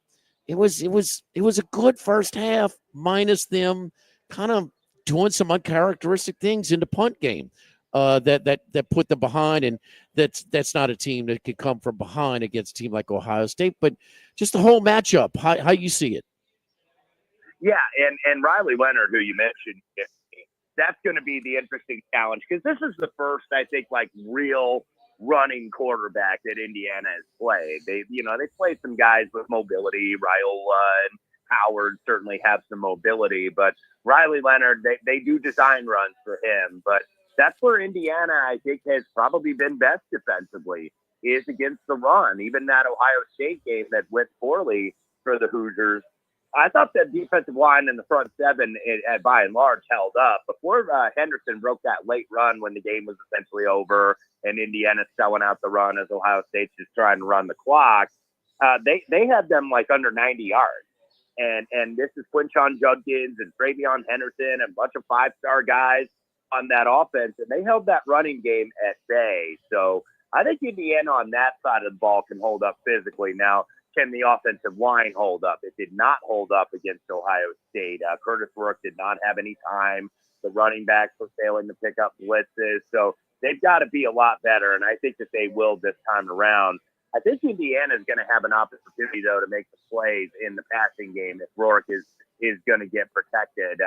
S1: it was a good first half, minus them kind of doing some uncharacteristic things in the punt game that put them behind, and that's not a team that can come from behind against a team like Ohio State. But just the whole matchup, how you see it?
S27: Yeah, and Riley Leonard, who you mentioned, that's going to be the interesting challenge, because this is the first, I think, real running quarterback that Indiana has played. They played some guys with mobility. Raiola and Howard certainly have some mobility, but Riley Leonard, they do design runs for him. But that's where Indiana, I think, has probably been best defensively, is against the run. Even that Ohio State game that went poorly for the Hoosiers, I thought that defensive line in the front seven, by and large, held up. Before Henderson broke that late run when the game was essentially over and Indiana selling out the run as Ohio State's just trying to run the clock, they had them under 90 yards. And this is Quinshon Judkins and Travion Henderson and a bunch of five-star guys on that offense, and they held that running game at bay. So I think Indiana on that side of the ball can hold up physically. Now, can the offensive line hold up? It did not hold up against Ohio State. Curtis Rourke did not have any time. The running backs were failing to pick up blitzes. So they've got to be a lot better, and I think that they will this time around. I think Indiana is going to have an opportunity, though, to make the plays in the passing game if Rourke is going to get protected,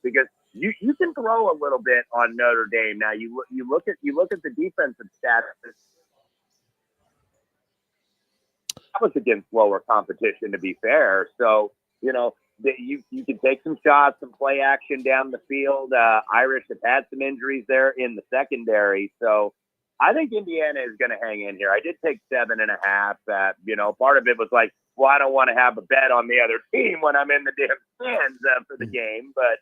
S27: because you can throw a little bit on Notre Dame. Now you look at the defensive stats. That was against lower competition, to be fair. So, you can take some shots, some play action down the field. Irish have had some injuries there in the secondary. So I think Indiana is going to hang in here. I did take 7.5. Part of it was I don't want to have a bet on the other team when I'm in the damn stands for the game. But,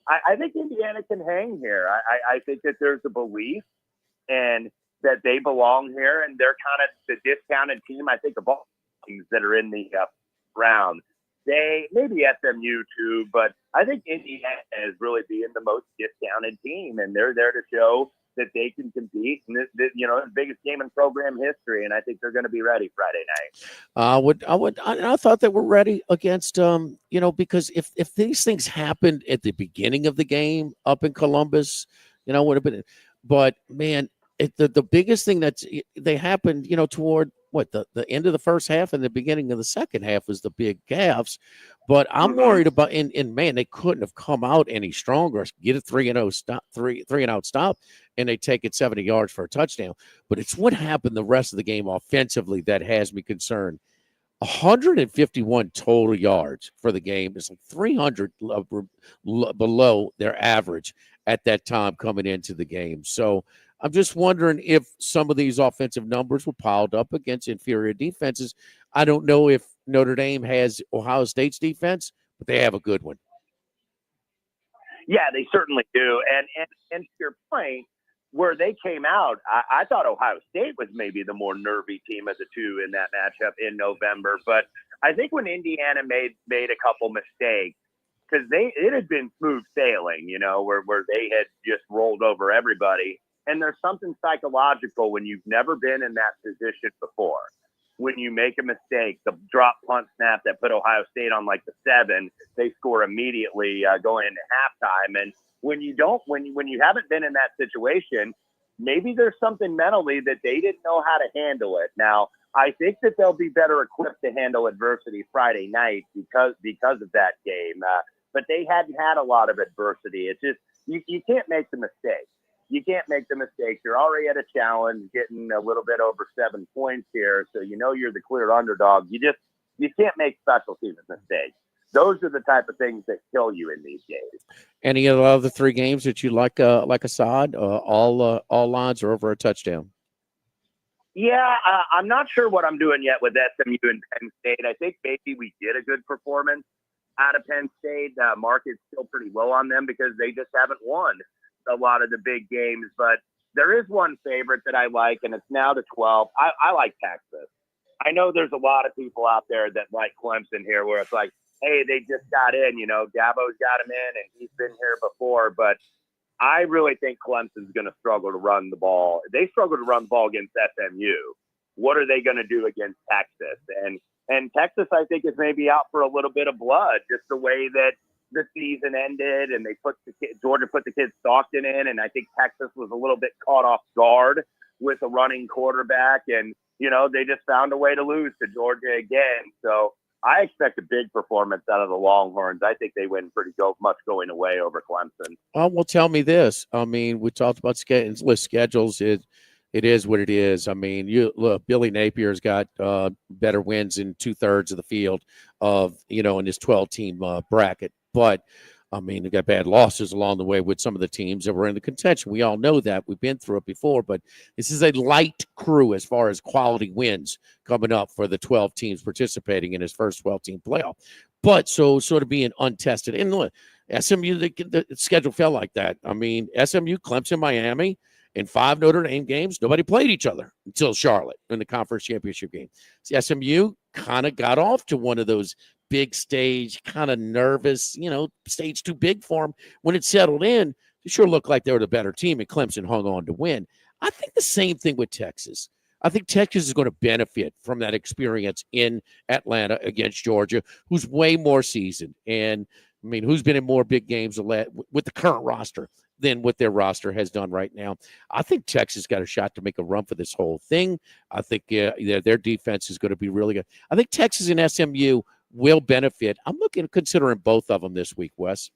S27: I think Indiana can hang here. I think that there's a belief and that they belong here, and they're kind of the discounted team, I think, of all teams that are in the round. They maybe SMU too, but I think Indiana is really being the most discounted team, and they're there to show that they can compete in this the biggest game in program history, and I think they're going to be ready Friday night.
S1: I thought they were ready against because if these things happened at the beginning of the game up in Columbus, would have been. But man, the biggest thing they happened toward the end of the first half and the beginning of the second half was the big gaffes. But I'm worried about and man, they couldn't have come out any stronger. Get a 3-0 stop, three and out stop, and they take it 70 yards for a touchdown. But it's what happened the rest of the game offensively that has me concerned. 151 total yards for the game. It's like 300 below their average at that time coming into the game. So I'm just wondering if some of these offensive numbers were piled up against inferior defenses. I don't know if Notre Dame has Ohio State's defense, but they have a good one.
S27: Yeah, they certainly do. And to your point, where they came out, I thought Ohio State was maybe the more nervy team of the two in that matchup in November. But I think when Indiana made a couple mistakes, because it had been smooth sailing, where they had just rolled over everybody. And there's something psychological when you've never been in that position before. When you make a mistake, the drop punt snap that put Ohio State on like the 7, they score immediately going into halftime. And when you haven't been in that situation, maybe there's something mentally that they didn't know how to handle it. Now, I think that they'll be better equipped to handle adversity Friday night because of that game. But they hadn't had a lot of adversity. It's just you can't make the mistake. You can't make the mistake. You're already at a challenge, getting a little bit over 7 points here, so you're the clear underdog. You can't make special teams mistakes. Those are the type of things that kill you in these games.
S1: Any of the other 3 games that you like Assad? All lines are over a touchdown.
S27: Yeah, I'm not sure what I'm doing yet with SMU and Penn State. I think maybe we get a good performance out of Penn State. Market's still pretty low on them because they just haven't won a lot of the big games. But there is one favorite that I like, and it's now to 12. I like Texas. I know there's a lot of people out there that like Clemson here where it's like, hey, they just got in, Dabo's got him in and he's been here before. But I really think Clemson's going to struggle to run the ball. They struggle to run the ball against SMU. What are they going to do against Texas? And Texas, I think, is maybe out for a little bit of blood, just the way that the season ended and Georgia put the kid Stockton in. And I think Texas was a little bit caught off guard with a running quarterback. And, they just found a way to lose to Georgia again. So I expect a big performance out of the Longhorns. I think they win pretty much going away over Clemson.
S1: Well, tell me this. I mean, we talked about schedules. It is what it is. I mean, you look, Billy Napier's got better wins in 2/3 of the field in his 12-team bracket. But I mean, they got bad losses along the way with some of the teams that were in the contention. We all know that. We've been through it before, but this is a light crew as far as quality wins coming up for the 12 teams participating in his first 12-team playoff. But so sort of being untested. And look, SMU, the schedule fell like that. I mean, SMU, Clemson, Miami, in 5 Notre Dame games, nobody played each other until Charlotte in the conference championship game. SMU kind of got off to one of those big stage, kind of nervous, stage too big for them. When it settled in, it sure looked like they were the better team, and Clemson hung on to win. I think the same thing with Texas. I think Texas is going to benefit from that experience in Atlanta against Georgia, who's way more seasoned. And, I mean, who's been in more big games with the current roster than what their roster has done right now. I think Texas got a shot to make a run for this whole thing. I think their defense is going to be really good. I think Texas and SMU will benefit. I'm considering both of them this week, Wes.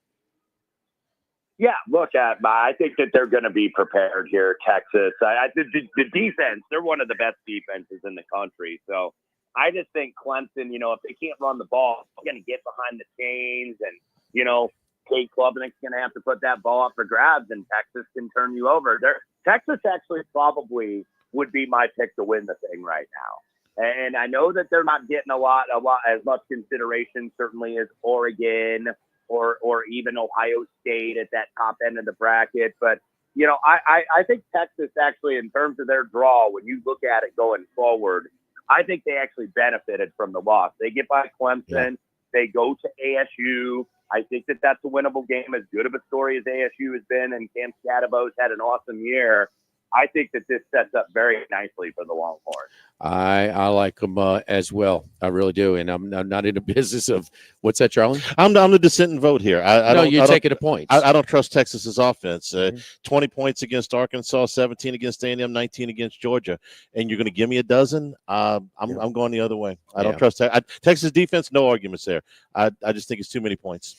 S27: Yeah, I think that they're going to be prepared here, Texas. The defense, they're one of the best defenses in the country. So I just think Clemson, if they can't run the ball, they're going to get behind the chains and, Kate Klubnik's going to have to put that ball up for grabs, and Texas can turn you over. Texas actually probably would be my pick to win the thing right now. And I know that they're not getting a lot as much consideration, certainly as Oregon or even Ohio State at that top end of the bracket. But, I think Texas actually, in terms of their draw, when you look at it going forward, I think they actually benefited from the loss. They get by Clemson. Yeah. They go to ASU. I think that that's a winnable game, as good of a story as ASU has been, and Cam Scadabos had an awesome year. I think that this sets up very nicely for the Longhorns.
S1: I like them as well. I really do. And I'm not in the business of what's that, Charlie?
S2: I'm the dissenting vote here.
S1: You're taking the points.
S2: I don't trust Texas's offense. 20 points against Arkansas, 17 against A&M, 19 against Georgia, and you're going to give me a dozen. I'm going the other way. I don't trust Texas defense. No arguments there. I just think it's too many points.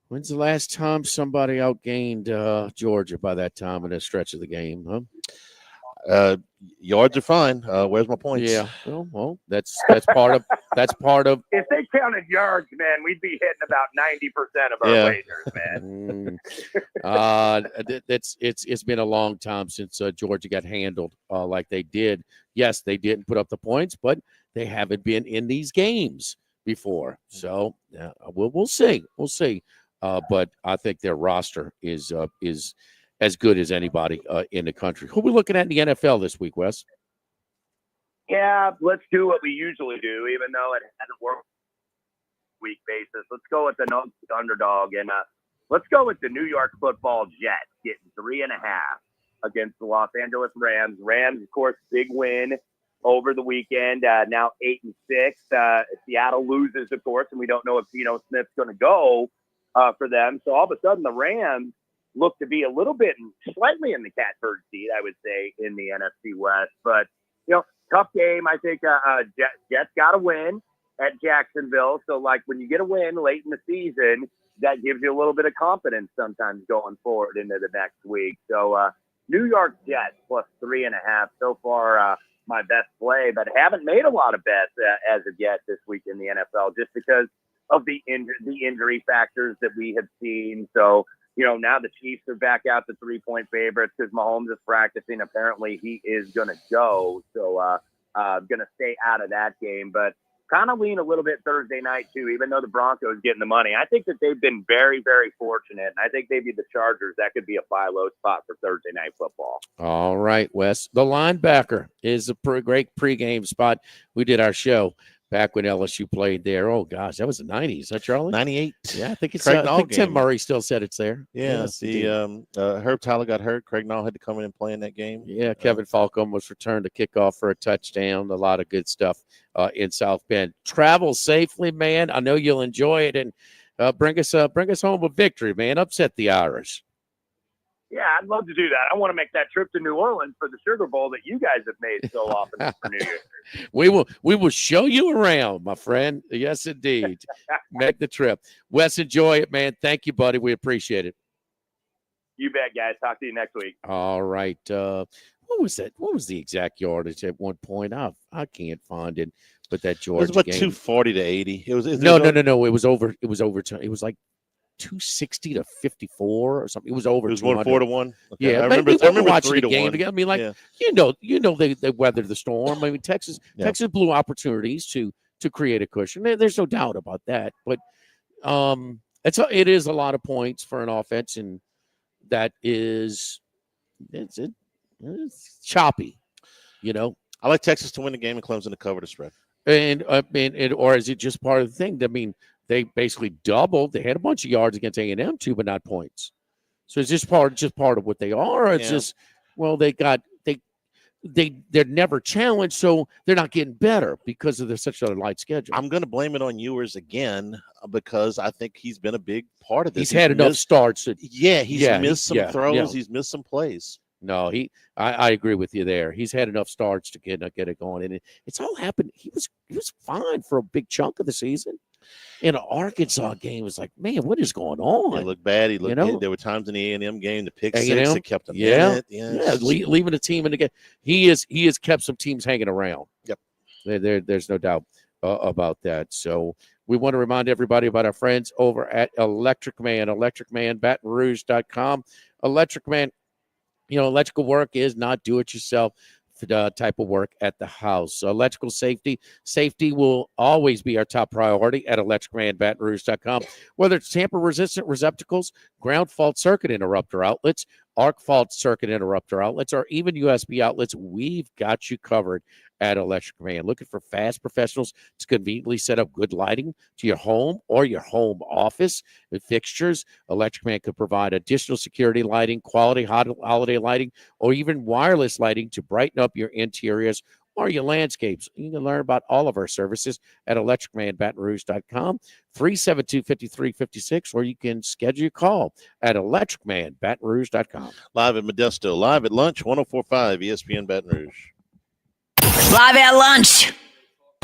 S1: When's the last time somebody outgained Georgia by that time in a stretch of the game? Huh?
S2: Yards are fine. Where's my points?
S1: Yeah. Well, that's part of
S27: If they counted yards, man, we'd be hitting about 90% of our wagers, man.
S1: It's been a long time since Georgia got handled like they did. Yes, they didn't put up the points, but they haven't been in these games before. So we'll see. We'll see. But I think their roster is as good as anybody in the country. Who are we looking at in the NFL this week, Wes?
S27: Yeah, let's do what we usually do, even though it hasn't worked week basis. Let's go with the underdog, and let's go with the New York Football Jets getting 3.5 against the Los Angeles Rams. Rams, of course, big win over the weekend. Now 8-6. Seattle loses, of course, and we don't know if Geno Smith's going to go for them. So all of a sudden, the Rams look to be a little bit slightly in the catbird seat, I would say, in the NFC West. But, tough game. I think Jets got a win at Jacksonville. So, when you get a win late in the season, that gives you a little bit of confidence sometimes going forward into the next week. So, New York Jets plus 3.5 so far, my best play, but haven't made a lot of bets as of yet this week in the NFL just because of the injury factors that we have seen. So, now the Chiefs are back out to 3-point favorites because Mahomes is practicing. Apparently he is going to go. So, going to stay out of that game, but kind of lean a little bit Thursday night too, even though the Broncos getting the money. I think that they've been very, very fortunate. And I think maybe the Chargers, that could be a buy low spot for Thursday night football.
S1: All right, Wes. The linebacker is a great pregame spot. We did our show back when LSU played there. Oh, gosh, that was the 90s. Is that Charlie?
S2: 98.
S1: Yeah, I think it's I think Tim Murray still said it's there.
S2: Yeah, Herb Tyler got hurt. Craig Nall had to come in and play in that game.
S1: Yeah, Kevin Falk almost returned to kickoff for a touchdown. A lot of good stuff in South Bend. Travel safely, man. I know you'll enjoy it, and bring us home a victory, man. Upset the Irish.
S27: Yeah, I'd love to do that. I want to make that trip to New Orleans for the Sugar Bowl that you guys have made so often for New Year's.
S1: We will show you around, my friend. Yes, indeed. Make the trip. Wes, enjoy it, man. Thank you, buddy. We appreciate it.
S27: You bet, guys. Talk to you next week.
S1: All right. What was that? What was the exact yardage at one point? I can't find it. But that Georgia
S2: it was about
S1: game.
S2: 240 to 80. It was
S1: no. It was over. It was overtime. It was like 260 to 54 or something. It was over.
S2: It was 4-1. Okay.
S1: Yeah,
S2: I remember
S1: watching the game
S2: 3-1
S1: together. I mean, they weathered the storm. I mean, Texas blew opportunities to create a cushion. There's no doubt about that. But it is a lot of points for an offense, and that is it's choppy.
S2: I like Texas to win the game and Clemson to cover the spread.
S1: Or is it just part of the thing? I mean, they basically doubled. They had a bunch of yards against A&M too, but not points. So it's just part of what they are. It's just they're never challenged, so they're not getting better because of such a light schedule.
S2: I'm going to blame it on Ewers again because I think he's been a big part of this.
S1: He's had enough starts.
S2: He's missed some throws. Yeah. He's missed some plays.
S1: No, I agree with you there. He's had enough starts to get it going, and it's all happened. He was fine for a big chunk of the season. In an Arkansas game, it was like, man, what is going on?
S2: He looked bad. There were times in the A&M game, the pick six, it kept him in it.
S1: Yeah, leaving a team in the game. He has kept some teams hanging around.
S2: Yep.
S1: There's no doubt about that. So we want to remind everybody about our friends over at Electric Man, electricmanbatonrouge.com. Electric Man, electrical work is not do-it-yourself type of work at the house. So electrical safety will always be our top priority at electricmanbatonrouge.com. Whether it's tamper-resistant receptacles, ground fault circuit interrupter outlets, arc fault circuit interrupter outlets, or even USB outlets, we've got you covered at Electric Command. Looking for fast professionals to conveniently set up good lighting to your home or your home office and fixtures? Electric Command could provide additional security lighting, quality holiday lighting, or even wireless lighting to brighten up your interiors or your landscapes. You can learn about all of our services at electricmanbatonrouge.com, 372-5356, or you can schedule your call at electricmanbatonrouge.com.
S2: Live at Modesto, live at lunch, 104.5 ESPN Baton Rouge.
S3: Live at lunch.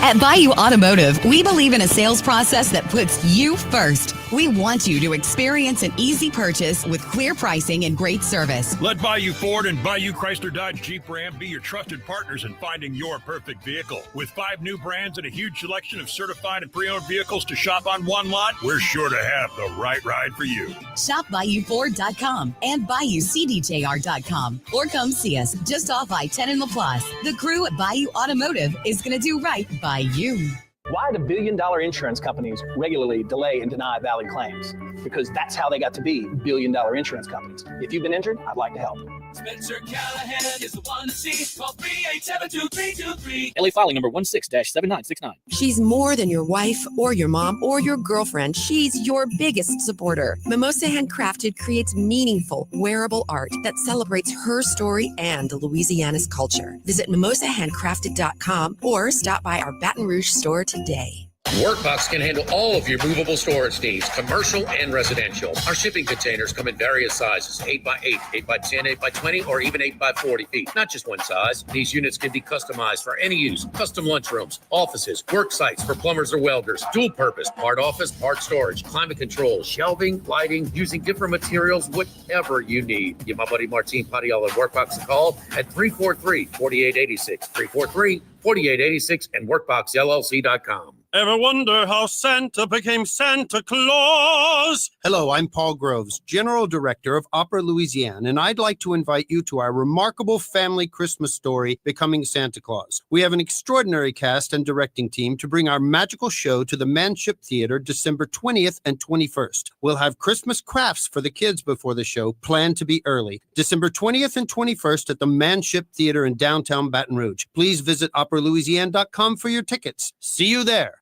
S3: At Bayou Automotive, we believe in a sales process that puts you first. We want you to experience an easy purchase with clear pricing and great service.
S5: Let Bayou Ford and Bayou Chrysler Dodge Jeep Ram be your trusted partners in finding your perfect vehicle. With 5 new brands and a huge selection of certified and pre-owned vehicles to shop on one lot, we're sure to have the right ride for you.
S3: Shop BayouFord.com and BayouCDJR.com, or come see us just off I-10 in LaPlace. The crew at Bayou Automotive is going to do right by you.
S18: Why do billion-dollar insurance companies regularly delay and deny valid claims? Because that's how they got to be billion-dollar insurance companies. If you've been injured, I'd like to help.
S17: Spencer Callahan is the one to see. Call 387-2323.
S6: LA filing number 16-7969.
S10: She's more than your wife or your mom or your girlfriend. She's your biggest supporter. Mimosa Handcrafted creates meaningful, wearable art that celebrates her story and Louisiana's culture. Visit mimosahandcrafted.com or stop by our Baton Rouge store today.
S4: Workbox can handle all of your movable storage needs, commercial and residential. Our shipping containers come in various sizes, 8x8, 8x10, 8x20, or even 8x40 feet. Not just one size. These units can be customized for any use. Custom lunchrooms, offices, work sites for plumbers or welders, dual purpose, part office, part storage, climate control, shelving, lighting, using different materials, whatever you need. Give my buddy Martin Padial at Workbox a call at 343-4886, 343-4886, and workboxllc.com.
S7: Ever wonder how Santa became Santa Claus?
S9: Hello, I'm Paul Groves, General Director of Opera Louisiana, and I'd like to invite you to our remarkable family Christmas story, Becoming Santa Claus. We have an extraordinary cast and directing team to bring our magical show to the Manship Theater December 20th and 21st. We'll have Christmas crafts for the kids before the show, planned to be early. December 20th and 21st at the Manship Theater in downtown Baton Rouge. Please visit operalouisiana.com for your tickets. See you there.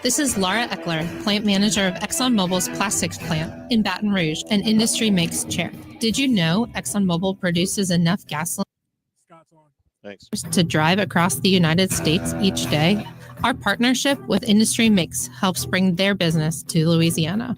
S23: This is Laura Eckler, plant manager of ExxonMobil's plastics plant in Baton Rouge, an industry makes chair. Did you know ExxonMobil produces enough gasoline to drive across the United States each day? Our partnership with Industry Mix helps bring their business to Louisiana.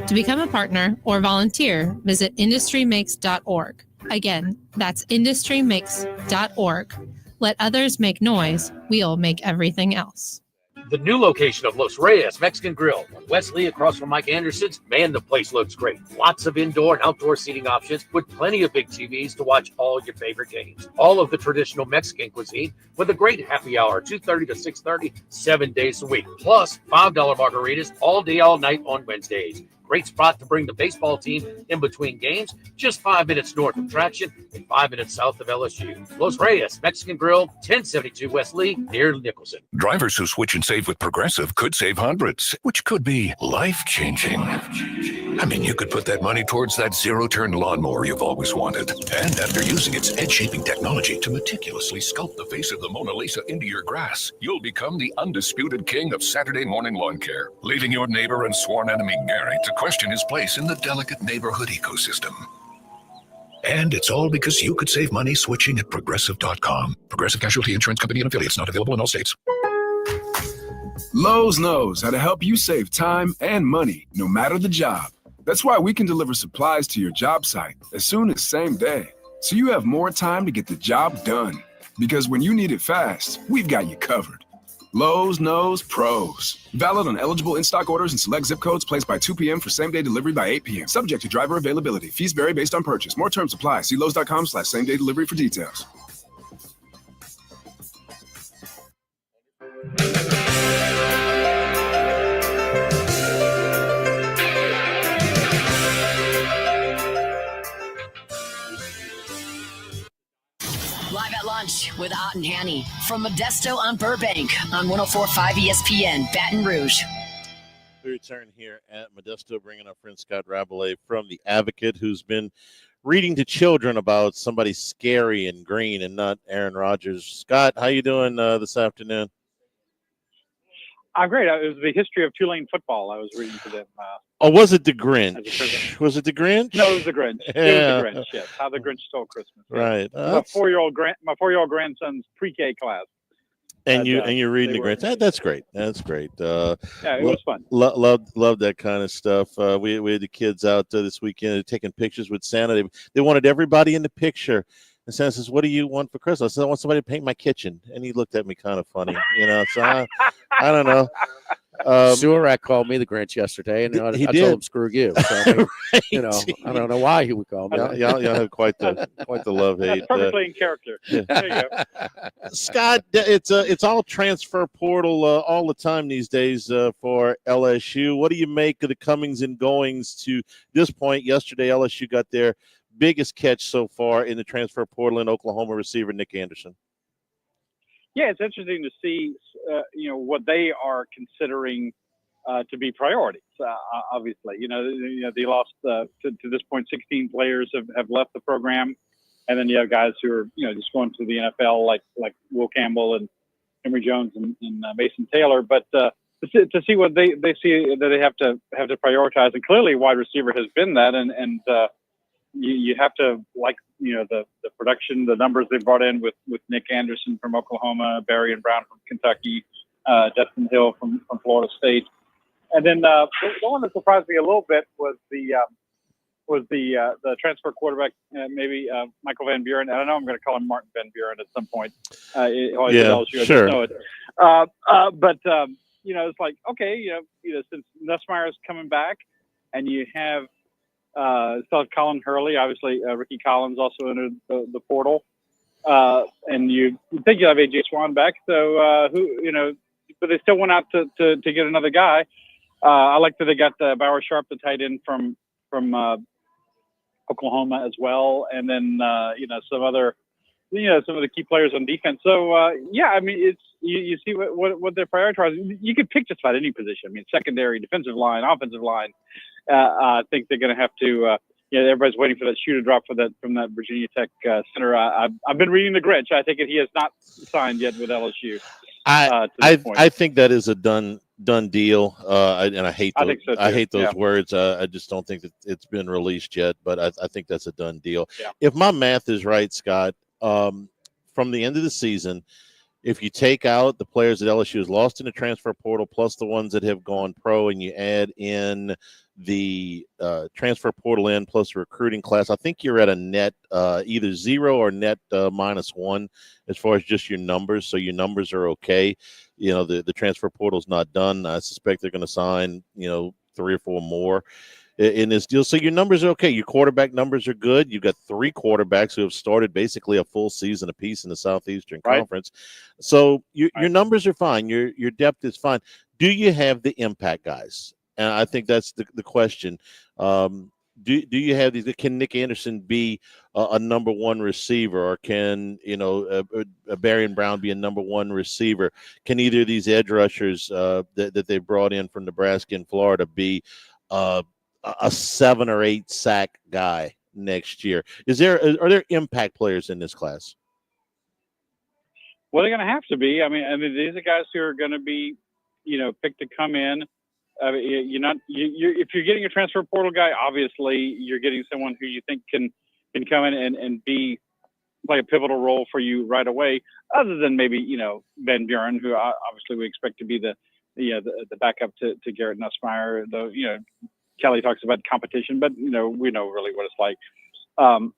S23: To become a partner or volunteer, visit industrymix.org. Again, that's industrymix.org. Let others make noise. We'll make everything else.
S4: The new location of Los Reyes Mexican Grill on Wesley across from Mike Anderson's. Man, the place looks great. Lots of indoor and outdoor seating options with plenty of big TVs to watch all your favorite games. All of the traditional Mexican cuisine with a great happy hour, 2:30 to 6:30, 7 days a week. Plus $5 margaritas all day, all night on Wednesdays. Great spot to bring the baseball team in between games, just 5 minutes north of Traction and 5 minutes south of LSU. Los Reyes Mexican Grill, 1072 West Lee, near Nicholson.
S13: Drivers who switch and save with Progressive could save hundreds, which could be life-changing. I mean, you could put that money towards that zero-turn lawnmower you've always wanted. And after using its head-shaping technology to meticulously sculpt the face of the Mona Lisa into your grass, you'll become the undisputed king of Saturday morning lawn care, leaving your neighbor and sworn enemy Gary to question his place in the delicate neighborhood ecosystem. And it's all because you could save money switching at Progressive.com. Progressive Casualty Insurance Company and Affiliates, not available in all states.
S24: Lowe's knows how to help you save time and money, no matter the job. That's why we can deliver supplies to your job site as soon as same day, so you have more time to get the job done. Because when you need it fast, we've got you covered. Lowe's knows pros. Valid on eligible in-stock orders and select zip codes, placed by 2 p.m. for same-day delivery by 8 p.m. Subject to driver availability. Fees vary based on purchase. More terms apply. See Lowe's.com/same-day delivery for details.
S3: Live at lunch with Ott and Hanny from Modesto on Burbank on 104.5 ESPN, Baton Rouge.
S2: We return here at Modesto, bringing our friend Scott Rabelais from The Advocate, who's been reading to children about somebody scary and green and not Aaron Rodgers. Scott, how you doing this afternoon?
S11: I'm great. It was the history of Tulane football I was reading to them.
S2: Was it the Grinch? Was it the Grinch?
S11: No, it was the Grinch.
S2: Yeah.
S11: It was the Grinch. Yes, how the Grinch stole Christmas.
S2: Right.
S11: My 4-year-old grandson's pre-K class.
S2: And you're reading the Grinch. That's great. That's great.
S11: Yeah, it was fun.
S2: Love that kind of stuff. We had the kids out this weekend taking pictures with Santa. They wanted everybody in the picture. And Santa says, "What do you want for Christmas?" I said, "I want somebody to paint my kitchen." And he looked at me kind of funny, So I don't know.
S1: Surak called me the Grinch yesterday, and I told him screw you. So, I don't know why he would call me.
S2: Y'all have quite the love hate.
S11: That's perfectly in character. There you go.
S2: Scott, it's all transfer portal all the time these days for LSU. What do you make of the comings and goings to this point? Yesterday, LSU got their biggest catch so far in the transfer portal in Oklahoma receiver Nick Anderson.
S11: Yeah, it's interesting to see, what they are considering to be priorities. Obviously, they lost to this point. 16 players have left the program, and then you have guys who are just going to the NFL like Will Campbell and Henry Jones and Mason Taylor. But to see what they see that they have to prioritize, and clearly wide receiver has been that, and you have to the production, the numbers they brought in with Nick Anderson from Oklahoma, Barry and Brown from Kentucky, Destin Hill from Florida State, and then the one that surprised me a little bit was the transfer quarterback, maybe Michael Van Buren. I don't know. I'm going to call him Martin Van Buren at some point.
S2: Yeah, sure.
S11: But it's like, okay, since Nussmeier is coming back, and you have still have Colin Hurley, obviously Ricky Collins also entered the portal, and you think you have AJ Swan back. So but they still went out to get another guy. I like that they got Bauer Sharp, the tight end from Oklahoma as well, and then some of the key players on defense. So I mean, it's you see what they're prioritizing. You could pick just about any position. I mean, secondary, defensive line, offensive line. I think they're going to have to. Everybody's waiting for that shoe to drop from that Virginia Tech center. I've been reading the Grinch. I think he has not signed yet with LSU.
S2: I think that is a done deal, and I hate those, I hate those words. I just don't think that it's been released yet, but I think that's a done deal.
S11: Yeah.
S2: If my math is right, Scott, from the end of the season, if you take out the players that LSU has lost in the transfer portal plus the ones that have gone pro, and you add in the transfer portal in plus the recruiting class, I think you're at a net either 0 or net -1 as far as just your numbers. So your numbers are okay. The transfer portal is not done. I suspect they're going to sign 3 or 4 more in this deal. So your numbers are okay. Your quarterback numbers are good. You've got 3 quarterbacks who have started basically a full season apiece in the Southeastern Conference. So your numbers are fine. Your depth is fine. Do you have the impact guys? And I think that's the question. Do you have these? Can Nick Anderson be a number 1 receiver, or can Barry and Brown be a number 1 receiver? Can either of these edge rushers that they brought in from Nebraska and Florida be a 7 or 8 sack guy next year? Are there impact players in this class?
S11: Well, they're going to have to be. I mean, these are guys who are going to be, picked to come in. If you're getting a transfer portal guy, obviously you're getting someone who you think can come in and play a pivotal role for you right away. Other than maybe Van Buren, who obviously we expect to be the backup to Garrett Nussmeier. Though Kelly talks about competition, but we know really what it's like. A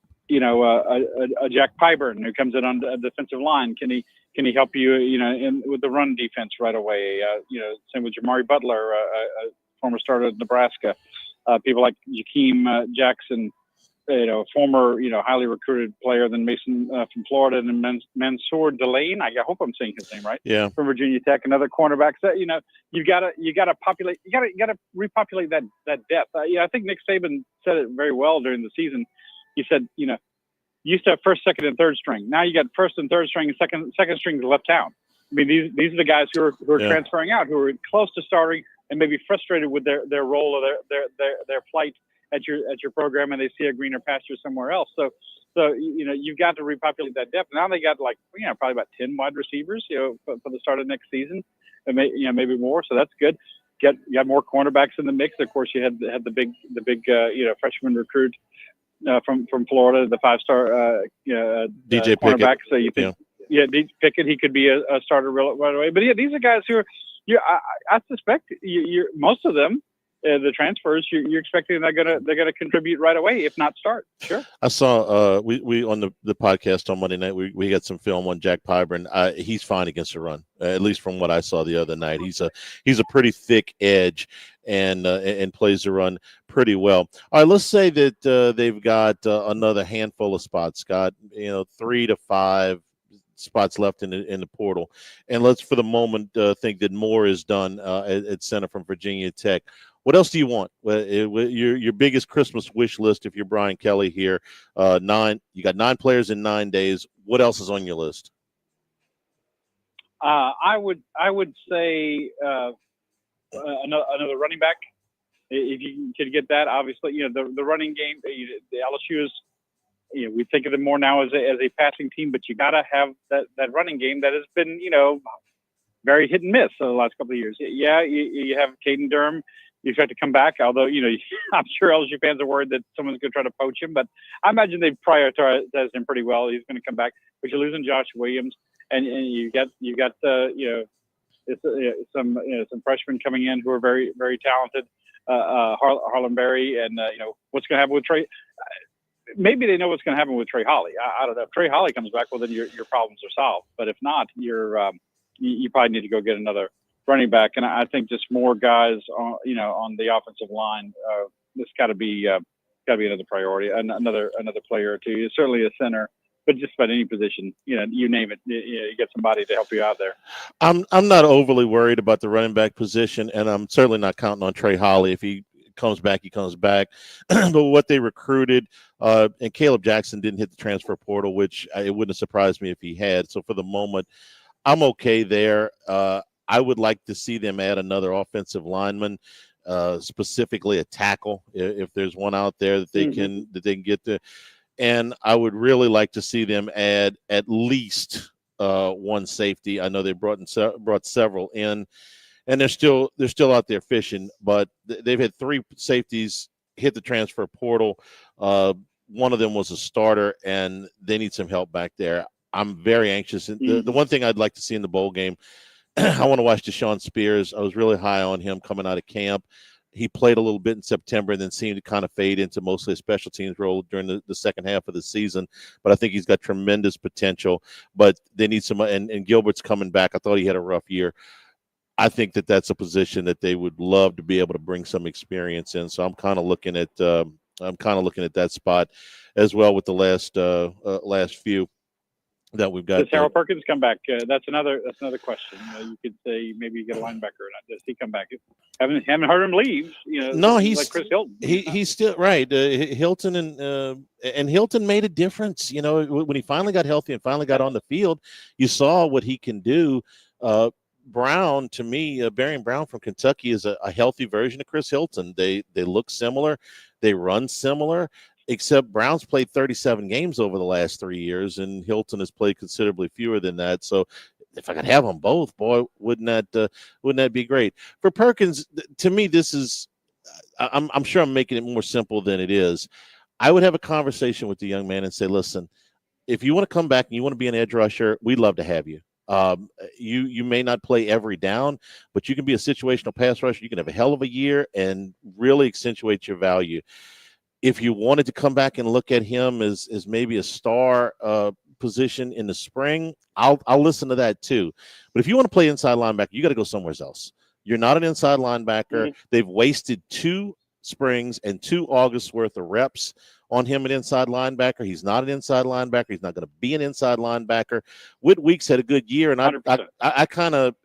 S11: Jack Pyburn who comes in on the defensive line. Can he help you, with the run defense right away? Same with Jamari Butler, a former starter at Nebraska. People like Jakeem Jackson, former, highly recruited player than Mason from Florida, and Mansour Delane. I hope I'm saying his name right.
S2: Yeah.
S11: From Virginia Tech, another cornerback. So, you got to repopulate that depth. I think Nick Saban said it very well during the season. He said, you used to have first, second, and third string. Now you got first and third string, and second string is left out. I mean, these are the guys who are transferring out, who are close to starting and maybe frustrated with their role or their flight at your program and they see a greener pasture somewhere else. So you've got to repopulate that depth. Now they got probably about 10 wide receivers, for the start of next season, and maybe more. So that's good. You got more cornerbacks in the mix. Of course, you had the big freshman recruit from Florida, the 5-star
S2: DJ
S11: cornerback.
S2: Pickett.
S11: So you think, DJ Pickett, he could be a starter right away. But these are guys who are, I suspect most of them. The transfers, you're expecting they're gonna contribute right away, if not start. Sure.
S2: I saw we on the podcast on Monday night. We got some film on Jack Pyburn. He's fine against the run, at least from what I saw the other night. He's a pretty thick edge and plays the run pretty well. All right, let's say that they've got another handful of spots, Scott. 3 to 5 spots left in the portal, and let's for the moment think that more is done at center from Virginia Tech. What else do you want? Your biggest Christmas wish list, if you're Brian Kelly here, you got 9 players in 9 days. What else is on your list?
S11: I would say another running back. If you could get that, obviously, the running game, the LSU is, we think of them more now as a passing team, but you got to have that running game that has been, very hit and miss the last couple of years. Yeah, you have Caden Durham. You expect to come back, although, I'm sure LSU fans are worried that someone's going to try to poach him, but I imagine they've prioritized him pretty well. He's going to come back, but you're losing Josh Williams, and you got some freshmen coming in who are very, very talented, Harlan Berry, and what's going to happen with Trey. Maybe they know what's going to happen with Trey Holly. I don't know. If Trey Holly comes back, well, then your problems are solved. But if not, you probably need to go get another running back, and I think just more guys on the offensive line. This got to be another priority, another player or two. Certainly a center, but just about any position, you name it, you get somebody to help you out there.
S2: I'm not overly worried about the running back position, and I'm certainly not counting on Trey Holly. If he comes back, he comes back. But what they recruited, and Caleb Jackson didn't hit the transfer portal, which it wouldn't have surprised me if he had. So for the moment, I'm okay there. I would like to see them add another offensive lineman, specifically a tackle, if there's one out there that they can get to. And I would really like to see them add at least one safety. I know they brought several in, and they're still out there fishing. But they've had 3 safeties hit the transfer portal. One of them was a starter, and they need some help back there. I'm very anxious. The one thing I'd like to see in the bowl game, I want to watch Deshaun Spears. I was really high on him coming out of camp. He played a little bit in September and then seemed to kind of fade into mostly a special teams role during the second half of the season. But I think he's got tremendous potential. But they need some, and Gilbert's coming back. I thought he had a rough year. I think that's a position that they would love to be able to bring some experience in. So I'm kind of looking at that spot as well with the last few that we've got.
S11: Does Harold Perkins come back? That's another question. You could say maybe you get a linebacker or not. Does he come back? Haven't heard him leave.
S2: No, he's
S11: like Chris Hilton.
S2: He's still right. Hilton and Hilton made a difference. When he finally got healthy and finally got on the field, you saw what he can do. Brown, to me, Barian Brown from Kentucky is a healthy version of Chris Hilton. They look similar. They run similar. Except Brown's played 37 games over the last 3 years, and Hilton has played considerably fewer than that. So if I could have them both, boy, wouldn't that be great? For Perkins, to me, this is I'm sure I'm making it more simple than it is. I would have a conversation with the young man and say, listen, if you want to come back and you want to be an edge rusher, we'd love to have you. You may not play every down, but you can be a situational pass rusher. You can have a hell of a year and really accentuate your value. If you wanted to come back and look at him as maybe a star position in the spring, I'll listen to that too. But if you want to play inside linebacker, you got to go somewhere else. You're not an inside linebacker. They've wasted 2 springs and 2 Augusts worth of reps on him at inside linebacker. He's not an inside linebacker. He's not going to be an inside linebacker. Whit Weeks had a good year, and I kind of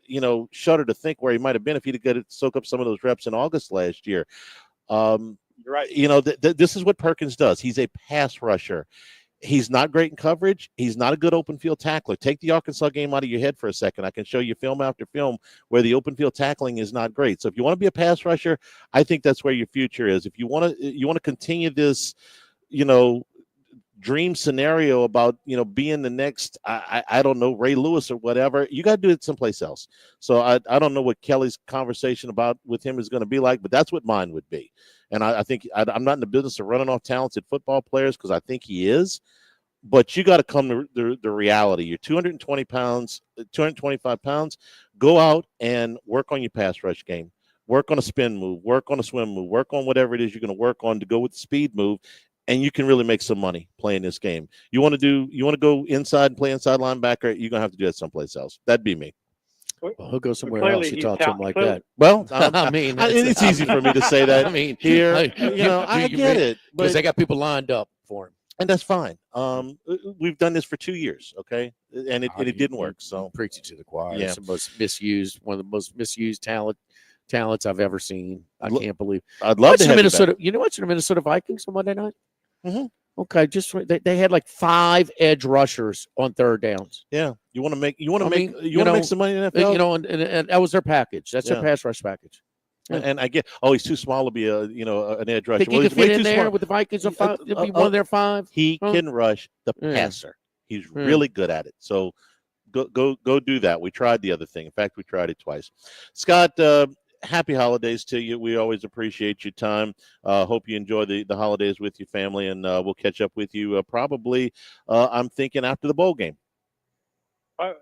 S2: shudder to think where he might have been if he'd got to soak up some of those reps in August last year.
S11: You're right.
S2: This is what Perkins does. He's a pass rusher. He's not great in coverage. He's not a good open field tackler. Take the Arkansas game out of your head for a second. I can show you film after film where the open field tackling is not great. So if you want to be a pass rusher, I think that's where your future is. If you want to continue this, dream scenario about being the next I don't know, Ray Lewis or whatever, you got to do it someplace else. So I don't know what Kelly's conversation with him is going to be like, but that's what mine would be. And I think I'm not in the business of running off talented football players, because I think he is, but you got to come to the reality. You're 225 pounds. Go out and work on your pass rush game. Work on a spin move, work on a swim move, work on whatever it is you're going to work on to go with the speed move, and you can really make some money playing this game. You want to go inside and play inside linebacker, you're going to have to do that someplace else. That'd be me.
S1: Well, he'll go somewhere else. You talk to him like that.
S2: Well,
S1: I mean,
S2: it's easy for me to say that.
S1: I mean,
S2: here, I get it,
S1: because
S2: but
S1: they got people lined up for him,
S2: and that's fine. We've done this for 2 years, okay, and it didn't work. So
S1: preaching to the choir.
S2: Yeah.
S1: It's one of the most misused talents I've ever seen. I can't believe.
S2: I'd love to have
S1: Minnesota. You know what's the Minnesota Vikings on Monday night?
S2: Mm-hmm.
S1: Okay, they had like 5 edge rushers on third downs.
S2: Yeah, you want to make some money in the NFL.
S1: And that was their package. That's their pass rush package. Yeah.
S2: And I get, he's too small to be an edge rusher.
S1: Think he could fit in there with the Vikings? It'd be one of their 5.
S2: He can rush the passer. He's really good at it. So go do that. We tried the other thing. In fact, we tried it twice. Scott, happy holidays to you. We always appreciate your time. Hope you enjoy the holidays with your family, and we'll catch up with you probably, I'm thinking, after the bowl game.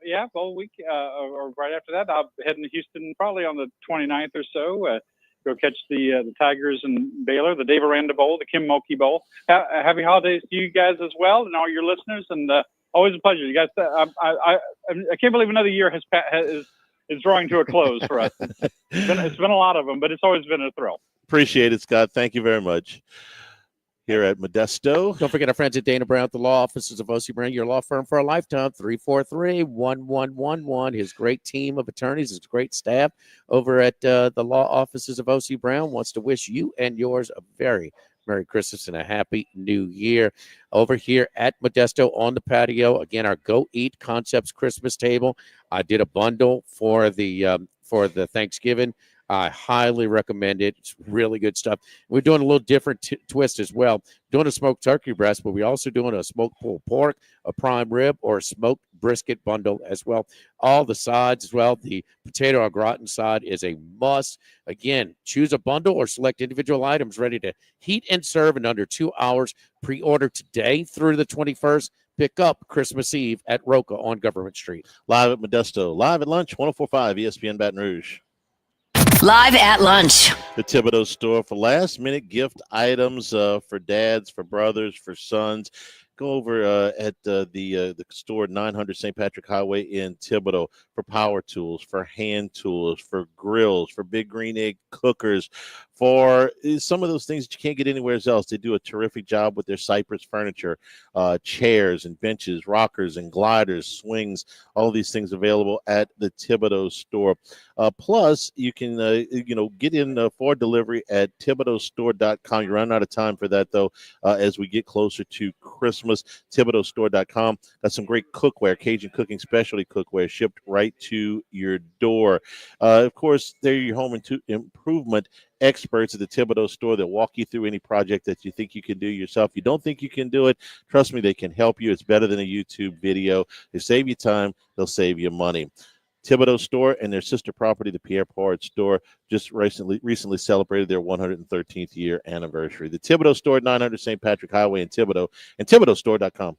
S11: Yeah, bowl week, or right after that. I'll head to Houston probably on the 29th or so. Go catch the Tigers and Baylor, the Dave Aranda Bowl, the Kim Mulkey Bowl. Happy holidays to you guys as well, and all your listeners. And always a pleasure. You guys, I can't believe another year is drawing to a close for us. It's been a lot of them, but it's always been a thrill.
S2: Appreciate it, Scott. Thank you very much. Here at Modesto.
S1: Don't forget our friends at Dana Brown at the law offices of O.C. Brown, your law firm for a lifetime, 343-1111. His great team of attorneys, his great staff over at the law offices of O.C. Brown wants to wish you and yours a very Merry Christmas and a Happy New Year. Over here at Modesto on the patio, again, our Go Eat Concepts Christmas table. I did a bundle for the Thanksgiving. I highly recommend it. It's really good stuff. We're doing a little different twist as well. Doing a smoked turkey breast, but we're also doing a smoked pulled pork, a prime rib, or a smoked brisket bundle as well. All the sides as well. The potato au gratin side is a must. Again, choose a bundle or select individual items ready to heat and serve in under 2 hours. Pre-order today through the 21st. Pick up Christmas Eve at Roca on Government Street.
S2: Live at Modesto. Live at lunch, 104.5 ESPN Baton Rouge.
S3: Live at lunch.
S2: The Thibodeau store for last-minute gift items for dads, for brothers, for sons. Go over at the store 900 St. Patrick Highway in Thibodeau for power tools, for hand tools, for grills, for big green egg cookers, for some of those things that you can't get anywhere else. They do a terrific job with their Cypress furniture, chairs and benches, rockers and gliders, swings, all these things available at the Thibodeau store. Plus, you can get in for delivery at ThibodeauStore.com. You're running out of time for that, though, as we get closer to Christmas. ThibodeauStore.com. Got some great cookware, Cajun cooking specialty cookware shipped right to your door. Of course, they're your home improvement experts at the Thibodeau store. They'll walk you through any project that you think you can do yourself. You don't think you can do it, trust me, they can help you. It's better than a YouTube video. They save you time. They'll save you money. Thibodeau store and their sister property, the Pierre Pard store, just recently celebrated their 113th year anniversary. The Thibodeau store, 900 St. Patrick Highway in Thibodeau, and ThibodeauStore.com.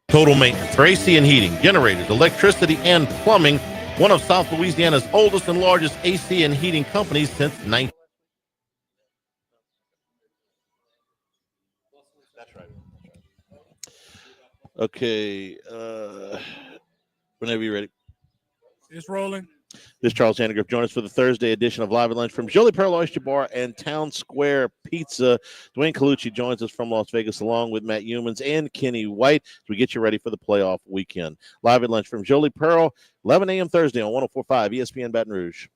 S21: Total maintenance for AC and heating, generators, electricity, and plumbing. One of South Louisiana's oldest and largest AC and heating companies since 19.
S2: That's right. Okay. Whenever you're ready.
S12: It's rolling.
S2: This is Charles Hanegriff. Join us for the Thursday edition of Live at Lunch from Jolie Pearl Oyster Bar and Town Square Pizza. Dwayne Colucci joins us from Las Vegas along with Matt Humans and Kenny White as we get you ready for the playoff weekend. Live at Lunch from Jolie Pearl, 11 a.m. Thursday on 104.5 ESPN Baton Rouge.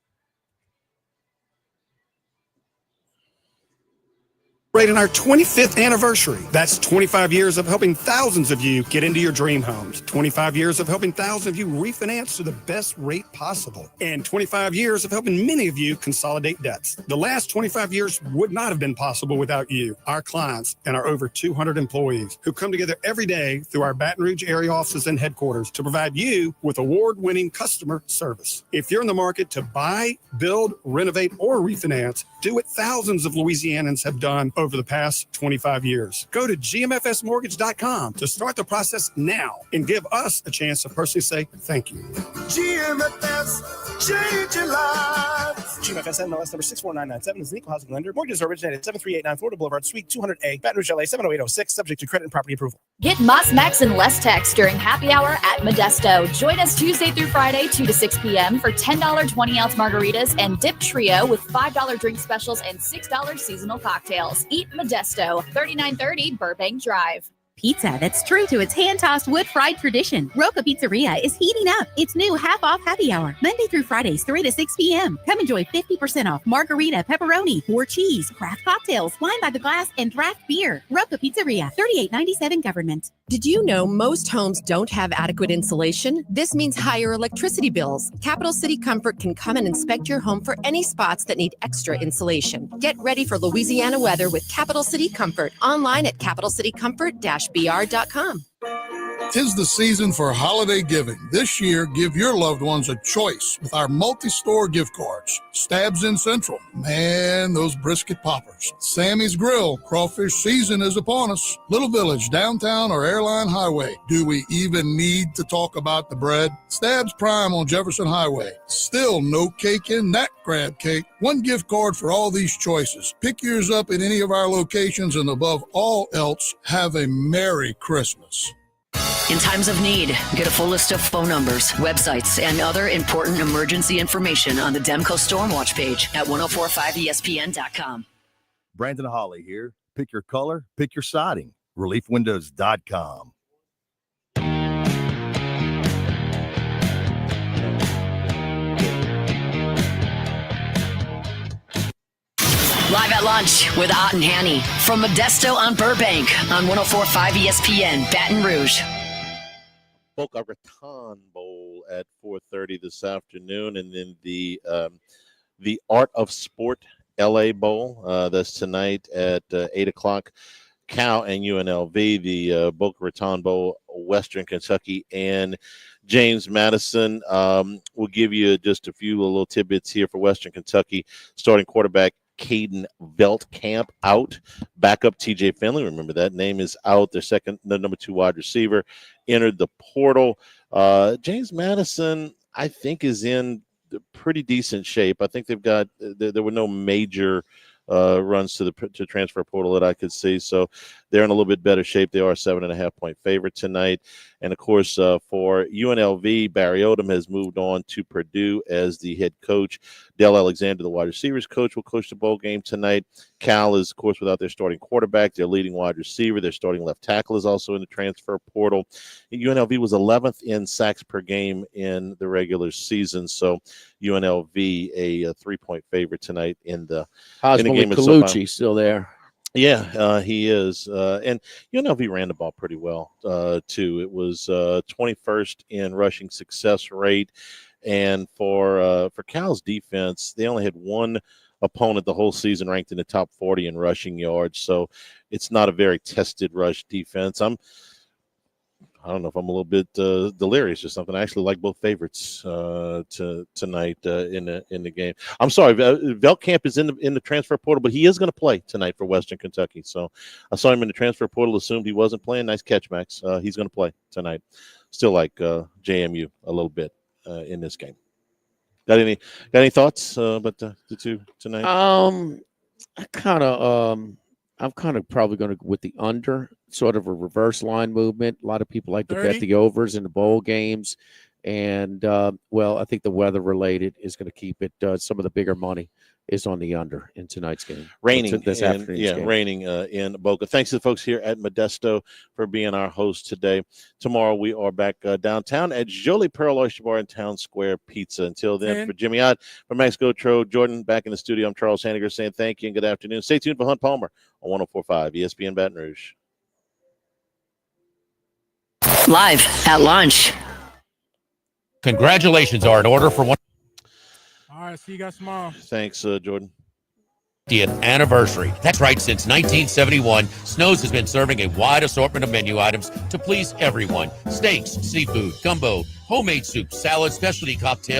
S14: Celebrating our 25th anniversary. That's 25 years of helping thousands of you get into your dream homes. 25 years of helping thousands of you refinance to the best rate possible. And 25 years of helping many of you consolidate debts. The last 25 years would not have been possible without you, our clients, and our over 200 employees who come together every day through our Baton Rouge area offices and headquarters to provide you with award-winning customer service. If you're in the market to buy, build, renovate, or refinance, do what thousands of Louisianans have done over the past 25 years. Go to gmfsmortgage.com to start the process now and give us a chance to personally say thank you.
S19: GMFS, changing lives. GMFS NMLS number 64997 is an equal housing lender. Mortgages are originated at 7389 Florida Boulevard, Suite 200A, Baton Rouge, LA 70806, subject to credit and property approval.
S15: Get Moss Max and less tax during happy hour at Modesto. Join us Tuesday through Friday, 2 to 6 p.m. for $10 20-ounce margaritas and dip trio with $5 drink specials and $6 seasonal cocktails. Eat Modesto, 3930 Burbank Drive.
S16: Pizza that's true to its hand-tossed wood-fried tradition. Roca Pizzeria is heating up its new half-off happy hour, Monday through Fridays, 3 to 6 p.m. Come enjoy 50% off margarita, pepperoni, or cheese, craft cocktails, wine by the glass, and draft beer. Roca Pizzeria, 3897 Government.
S10: Did you know most homes don't have adequate insulation? This means higher electricity bills. Capital City Comfort can come and inspect your home for any spots that need extra insulation. Get ready for Louisiana weather with Capital City Comfort. Online at capitalcitycomfort-br.com.
S20: 'Tis the season for holiday giving. This year, give your loved ones a choice with our multi-store gift cards. Stabs in Central. Man, those brisket poppers. Sammy's Grill. Crawfish season is upon us. Little Village, downtown or Airline Highway. Do we even need to talk about the bread? Stabs Prime on Jefferson Highway. Still no cake in that crab cake. One gift card for all these choices. Pick yours up at any of our locations, and above all else, have a Merry Christmas.
S3: In times of need, get a full list of phone numbers, websites, and other important emergency information on the Demco Stormwatch page at 1045ESPN.com.
S22: Brandon Holly here. Pick your color, pick your siding. ReliefWindows.com.
S3: Live at lunch with Ott and Hanny from Modesto on Burbank on 1045 ESPN, Baton Rouge.
S2: Boca Raton Bowl at 4:30 this afternoon, and then the Art of Sport LA Bowl that's tonight at 8 o'clock. Cal and UNLV, the Boca Raton Bowl, Western Kentucky and James Madison. We'll give you just a few little tidbits here for Western Kentucky. Starting quarterback Caden Veldkamp out. Backup TJ Finley, remember that name is out. Their number 2 wide receiver entered the portal. James Madison, I think, is in pretty decent shape. I think they've got there were no major runs to the transfer portal that I could see, so they're in a little bit better shape. They are a 7.5-point favorite tonight. And of course, for UNLV, Barry Odom has moved on to Purdue as the head coach. Dell Alexander, the wide receivers coach, will coach the bowl game tonight. Cal is, of course, without their starting quarterback, their leading wide receiver. Their starting left tackle is also in the transfer portal. And UNLV was 11th in sacks per game in the regular season, so UNLV a 3-point favorite tonight in the game.
S1: Colucci still there.
S2: Yeah, he is. And UNLV ran the ball pretty well, too. It was 21st in rushing success rate. And for Cal's defense, they only had one opponent the whole season ranked in the top 40 in rushing yards. So it's not a very tested rush defense. I don't know if I'm a little bit delirious or something. I actually like both favorites tonight in the game. I'm sorry, Veldkamp is in the transfer portal, but he is going to play tonight for Western Kentucky. So I saw him in the transfer portal, assumed he wasn't playing. Nice catch, Max. He's going to play tonight. Still like JMU a little bit in this game. Got any thoughts about the two tonight?
S1: I'm kind of probably going to go with the under, sort of a reverse line movement. A lot of people like to
S12: 30?
S1: bet the overs in the bowl games. And, well, I think the weather related is going to keep it. Some of the bigger money is on the under in tonight's game.
S2: Raining
S1: this afternoon's game.
S2: Raining in Boca. Thanks to the folks here at Modesto for being our host today. Tomorrow we are back downtown at Jolie Pearl Oyster Bar and Town Square Pizza. Until then, for Jimmy Ott, for Max Gotro, Jordan back in the studio, I'm Charles Hanniger saying thank you and good afternoon. Stay tuned for Hunt Palmer on 104.5 ESPN Baton Rouge.
S3: Live at lunch.
S4: Congratulations are in order for one.
S12: All right, see you guys tomorrow.
S2: Thanks, Jordan.
S4: 50th anniversary. That's right, since 1971, Snow's has been serving a wide assortment of menu items to please everyone. Steaks, seafood, gumbo, homemade soup, salad, specialty cocktails.